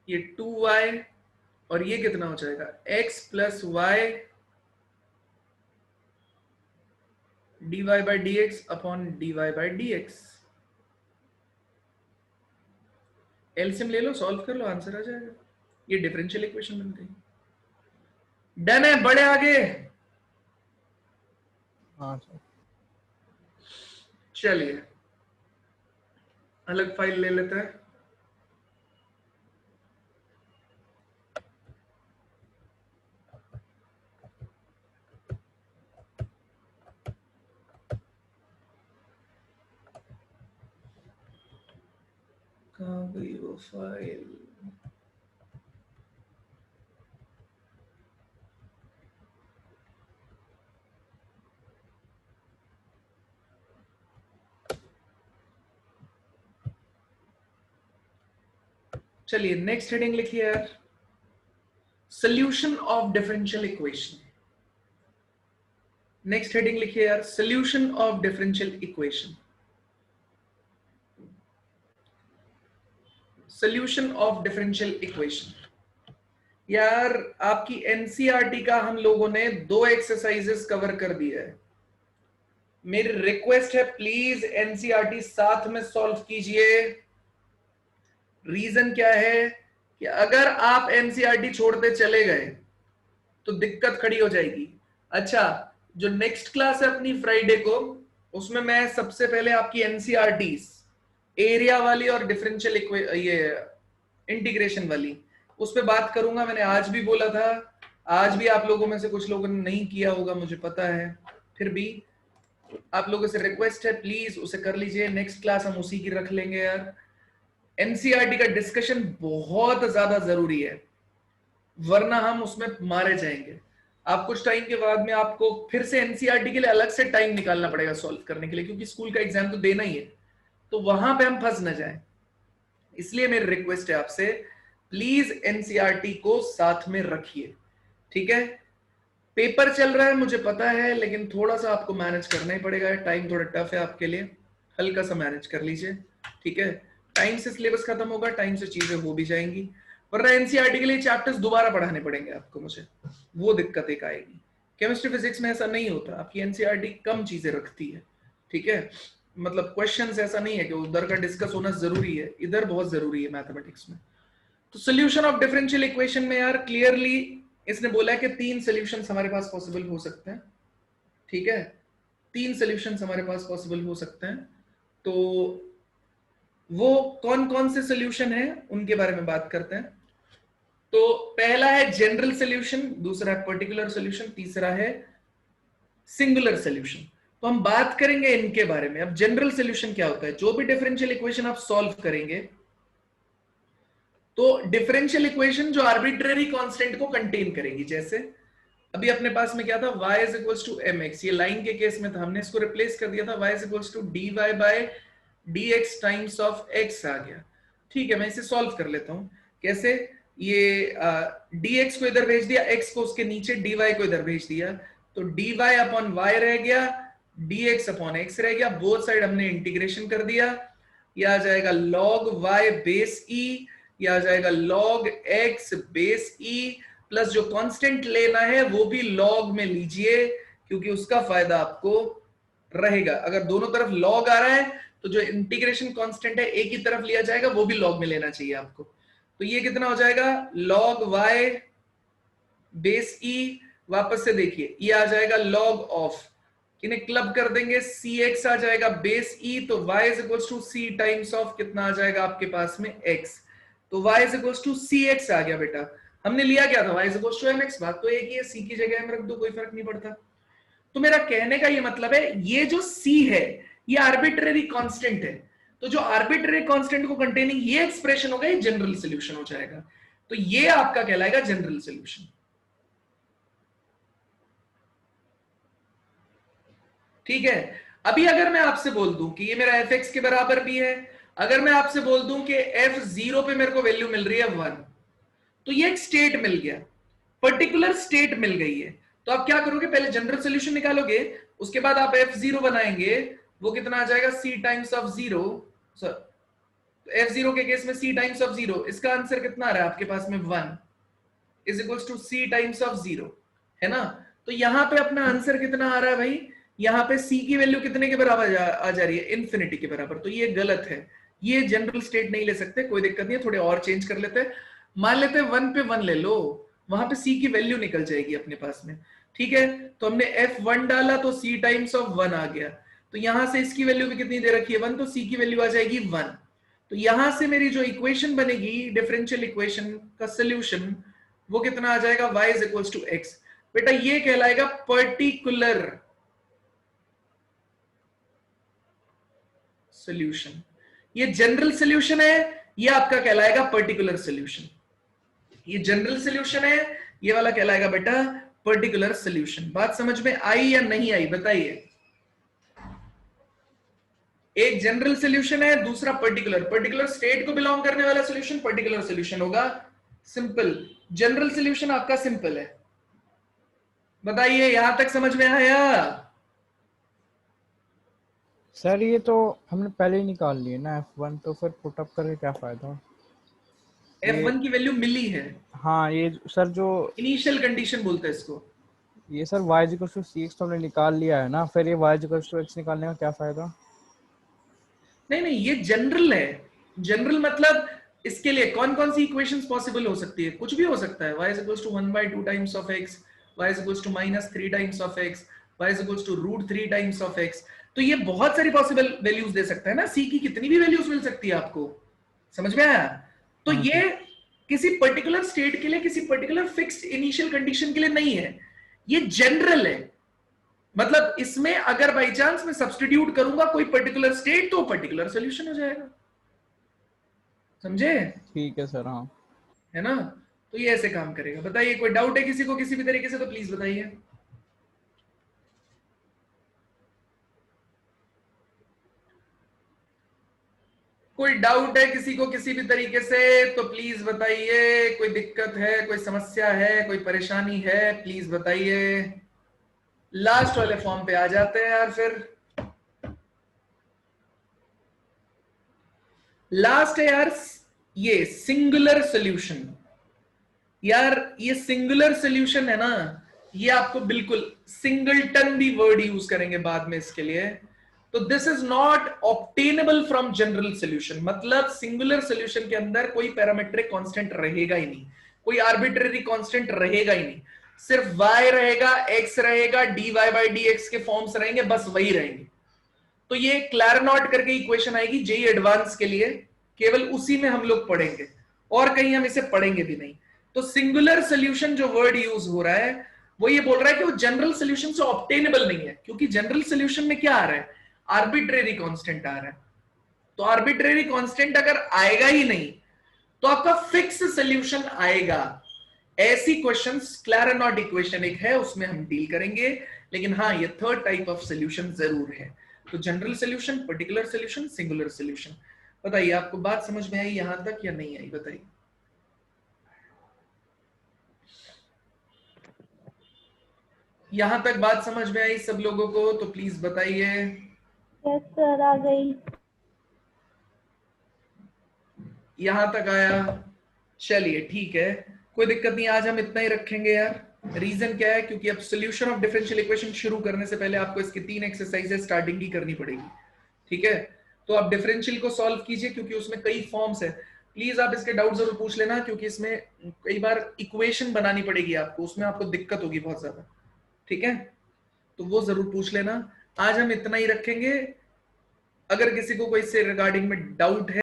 ये 2y, और ये कितना हो जाएगा x plus y dy by D x upon dy by D x. LCM ले लो, सॉल्व कर लो, आंसर आ जाएगा। ये डिफरेंशियल इक्वेशन बन गई। डन है, बड़े आगे। हाँ सर। चलिए अलग फाइल ले लेते हैं। कहाँ गई वो फाइल? चलिए नेक्स्ट हेडिंग लिखिए यार, solution of differential equation. Next heading लिखिए यार, solution of differential equation. Solution of differential equation. यार आपकी एनसीईआरटी का हम लोगों ने 2 एक्सरसाइजेस कवर कर दिया है। मेरी रिक्वेस्ट है प्लीज एनसीईआरटी साथ में सॉल्व कीजिए। रीजन क्या है कि अगर आप एनसीईआरटी छोड़ते चले गए तो दिक्कत खड़ी हो जाएगी। अच्छा, जो नेक्स्ट क्लास है अपनी फ्राइडे को, उसमें मैं सबसे पहले आपकी एनसीईआरटी एरिया वाली और डिफरेंशियल ये इंटीग्रेशन वाली उस पर बात करूंगा। मैंने आज भी बोला था, आज भी आप लोगों में से कुछ लोगों ने नहीं किया होगा मुझे पता है, फिर भी आप लोगों से रिक्वेस्ट है प्लीज उसे कर लीजिए। नेक्स्ट क्लास हम उसी की रख लेंगे यार। एनसीईआरटी का डिस्कशन बहुत ज्यादा जरूरी है, वरना हम उसमें मारे जाएंगे। आप कुछ टाइम के बाद में आपको फिर से एनसीईआरटी के लिए अलग से टाइम निकालना पड़ेगा सॉल्व करने के लिए, क्योंकि स्कूल का एग्जाम तो देना ही है, तो वहां पे हम फंस न जाएं। इसलिए मेरी रिक्वेस्ट है आपसे, प्लीज एनसीईआरटी को साथ में रखिए, ठीक है। पेपर चल रहा है मुझे पता है, लेकिन थोड़ा सा आपको मैनेज करना ही पड़ेगा। टाइम थोड़ा टफ है आपके लिए, हल्का सा मैनेज कर लीजिए, ठीक है। टाइम से सिलेबस खत्म होगा, टाइम से चीजें हो भी जाएंगी, वरना एनसीईआरटी के लिए चैप्टर्स दोबारा पढ़ाने पड़ेंगे आपको मुझे, वो दिक्कत एक आएगी। केमिस्ट्री फिजिक्स में ऐसा नहीं होता, आपकी एनसीईआरटी कम चीजें रखती है, ठीक है। मतलब क्वेश्चंस ऐसा नहीं है कि उधर का डिस्कस होना जरूरी है, इधर बहुत जरूरी है मैथमेटिक्स में। तो सोल्यूशन ऑफ डिफरेंशियल इक्वेशन में यार क्लियरली इसने बोला है कि 3 सॉल्यूशंस हमारे पास पॉसिबल हो सकते हैं, ठीक है, 3 सॉल्यूशंस हमारे पास पॉसिबल हो सकते हैं। तो वो कौन कौन से सॉल्यूशन है उनके बारे में बात करते हैं। तो पहला है जनरल सॉल्यूशन, दूसरा है पर्टिकुलर सॉल्यूशन, तीसरा है सिंगुलर सॉल्यूशन। तो हम बात करेंगे इनके बारे में। अब जनरल सॉल्यूशन क्या होता है? जो भी डिफरेंशियल इक्वेशन आप सॉल्व करेंगे, तो डिफरेंशियल इक्वेशन जो आर्बिट्रेरी कांस्टेंट को कंटेन करेगी। जैसे अभी अपने पास में क्या था, y is equals to mx, ये लाइन के केस में था, हमने इसको रिप्लेस कर दिया था, y is equals to dy by dx times of x आ गया। ठीक है, मैं इसे सॉल्व कर लेता हूं। कैसे? ये dx को इधर भेज दिया, x को उसके नीचे, dy को इधर भेज दिया, तो dy अपॉन y रह गया, dx अपॉन x रह गया, बोथ साइड हमने इंटीग्रेशन कर दिया। यह आ जाएगा log y बेस e, यह आ जाएगा log x base e, plus जो कांस्टेंट लेना है वो भी log में लीजिए, क्योंकि उसका फायदा आपको रहेगा। अगर दोनों तरफ log आ रहा है तो जो इंटीग्रेशन कांस्टेंट है एक ही तरफ लिया जाएगा, वो भी log में लेना चाहिए आपको। तो ये कितना हो जाएगा, log y बेस e, वापस से देखिए ये आ जाएगा log ऑफ, इन्हें क्लब कर देंगे, cx आ जाएगा बेस e, तो y is equals to c times of कितना आ जाएगा आपके पास में x, तो y is equals to cx आ गया बेटा। हमने लिया क्या था, y is equals to mx, बात तो एक ही है, c की जगह में रख दो, कोई फर्क नहीं पड़ता। तो मेरा कहने का ये मतलब है, ये जो c है ये आर्बिट्रेरी कांस्टेंट है, तो जो आर्बिट्रेरी कांस्टेंट को कंटेनिंग ये एक्सप्रेशन होगा, ये जनरल सॉल्यूशन हो जाएगा। तो ये आपका कहलाएगा जनरल सॉल्यूशन। ठीक है, अभी अगर मैं आपसे बोल दूं कि ये मेरा fx के बराबर भी है, अगर मैं आपसे बोल दूं कि f0 पे मेरे को वैल्यू मिल रही है 1, तो ये एक स्टेट मिल गया, पर्टिकुलर स्टेट मिल गई है। तो आप क्या करोगे, पहले जनरल सॉल्यूशन निकालोगे, उसके बाद आप f0 बनाएंगे, वो कितना आ जाएगा, c टाइम्स ऑफ 0, f0 के केस में c टाइम्स ऑफ 0, इसका आंसर कितना आ रहा है आपके पास में 1 is equals to c times of 0, है ना। तो यहां पे अपना आंसर कितना आ रहा है भाई, यहाँ पे c की वैल्यू कितने के बराबर आ जा रही है, इन्फिनिटी के बराबर। तो ये गलत है, ये जनरल स्टेट नहीं ले सकते, कोई दिक्कत नहीं है, थोड़े और चेंज कर लेते हैं। मान लेते हैं 1 पे 1 ले लो, वहां पे c की वैल्यू निकल जाएगी अपने पास में। ठीक है, तो हमने f1 डाला तो c टाइम्स ऑफ 1 आ गया, तो यहां से इसकी वैल्यू भी कितनी दे रखी है 1, तो c की वैल्यू आ जाएगी 1। तो यहां से मेरी जो इक्वेशन बनेगी डिफरेंशियल इक्वेशन का सोल्यूशन, वो कितना आ जाएगा, y is equals to x। बेटा ये कहलाएगा पर्टिकुलर सॉल्यूशन। ये जनरल सॉल्यूशन है, ये आपका कहलाएगा पर्टिकुलर सॉल्यूशन। ये जनरल सॉल्यूशन है, ये वाला कहलाएगा बेटा पर्टिकुलर सॉल्यूशन। बात समझ में आई या नहीं आई बताइए। एक जनरल सॉल्यूशन है, दूसरा पर्टिकुलर, पर्टिकुलर स्टेट को बिलोंग करने वाला सॉल्यूशन पर्टिकुलर सॉल्यूशन होगा। सिंपल, जनरल सॉल्यूशन आपका सिंपल है। बताइए यहां तक समझ में आया? सर ये तो हमने पहले ही निकाल लिए ना f1, तो फिर पुट अप करके क्या फायदा? f1 की वैल्यू मिली है। हाँ ये सर जो इनिशियल कंडीशन बोलते हैं इसको। ये sir y equal to cx तो हमने निकाल लिया है ना, फिर ये y इक्वल टू x निकालने का क्या फायदा? नहीं नहीं, ये जनरल है। जनरल मतलब इसके लिए कौन कौन सी इक्वेशंस पॉसिबल हो सकती है, कुछ भी हो सकता है। y is equals to 1/2 times of x, y is equals to -3 times of x, y is equals to √3 times of x। तो ये बहुत सारी पॉसिबल वैल्यूज दे सकता है ना, c की कितनी भी वैल्यूज मिल सकती है आपको, समझ में आया? तो ये किसी पर्टिकुलर स्टेट के लिए, किसी पर्टिकुलर फिक्स्ड इनिशियल कंडीशन के लिए नहीं है, ये जनरल है। मतलब इसमें अगर बाई चांस मैं सब्स्टिट्यूट करूंगा कोई पर्टिकुलर स्टेट, तो पर्टिकुलर सॉल्यूशन हो जाएगा, समझे? ठीक है सर। हाँ है ना, तो ये ऐसे काम करेगा। बताइए कोई डाउट है किसी को किसी भी तरीके से, तो प्लीज बताइए। कोई डाउट है किसी को किसी भी तरीके से तो प्लीज बताइए। कोई दिक्कत है, कोई समस्या है, कोई परेशानी है, प्लीज बताइए। लास्ट वाले फॉर्म पे आ जाते हैं यार। फिर लास्ट है यार ये सिंगुलर सॉल्यूशन। यार ये सिंगुलर सॉल्यूशन है ना, ये आपको बिल्कुल सिंगलटन भी वर्ड यूज करेंगे बाद में इसके लिए। तो this is not obtainable from general solution, मतलब सिंगुलर सॉल्यूशन के अंदर कोई पैरामीट्रिक कांस्टेंट रहेगा ही नहीं, कोई आर्बिट्रेरी कांस्टेंट रहेगा ही नहीं, सिर्फ y रहेगा, x रहेगा, dy बाई dx के फॉर्म्स रहेंगे, बस वही रहेंगे। तो ये क्लैरनॉट करके इक्वेशन आएगी जेई एडवांस के लिए, केवल उसी में हम लोग पढ़ेंगे और कहीं हम इसे पढ़ेंगे भी नहीं। तो सिंगुलर सॉल्यूशन जो वर्ड यूज हो रहा है वो ये बोल रहा है कि वो जनरल सॉल्यूशन से ऑब्टेनेबल नहीं है, क्योंकि जनरल सॉल्यूशन में क्या आ रहा है, आर्बिट्रेरी कांस्टेंट आ रहा है। तो आर्बिट्रेरी कांस्टेंट अगर आएगा ही नहीं तो आपका फिक्स सॉल्यूशन आएगा। ऐसी क्वेश्चंस क्लैरनॉट इक्वेशन एक है, उसमें हम डील करेंगे, लेकिन हाँ ये थर्ड टाइप ऑफ सॉल्यूशन जरूर है। तो general solution, particular solution, singular solution. बताइए आपको बात समझ में आई यहां तक या नहीं आई, बताइए। यहां तक बात समझ में आई सब लोगों को तो प्लीज बताइए। यस सर, आ गई। यहां तक आया, चलिए ठीक है, कोई दिक्कत नहीं, आज हम इतना ही रखेंगे यार। रीजन क्या है, क्योंकि अब सॉल्यूशन ऑफ डिफरेंशियल इक्वेशन शुरू करने से पहले आपको इसकी 3 एक्सरसाइजेस स्टार्टिंग की करनी पड़ेगी, ठीक है। तो आप डिफरेंशियल को सॉल्व कीजिए, क्योंकि उसमें कई फॉर्म्स है। प्लीज आप इसके डाउट जरूर पूछ लेना, क्योंकि इसमें कई बार इक्वेशन बनानी पड़ेगी आपको, उसमें आपको दिक्कत होगी बहुत ज्यादा, ठीक है। तो वो जरूर पूछ लेना। आज हम इतना ही रखेंगे। अगर किसी को कोई इससे रिगार्डिंग में डाउट है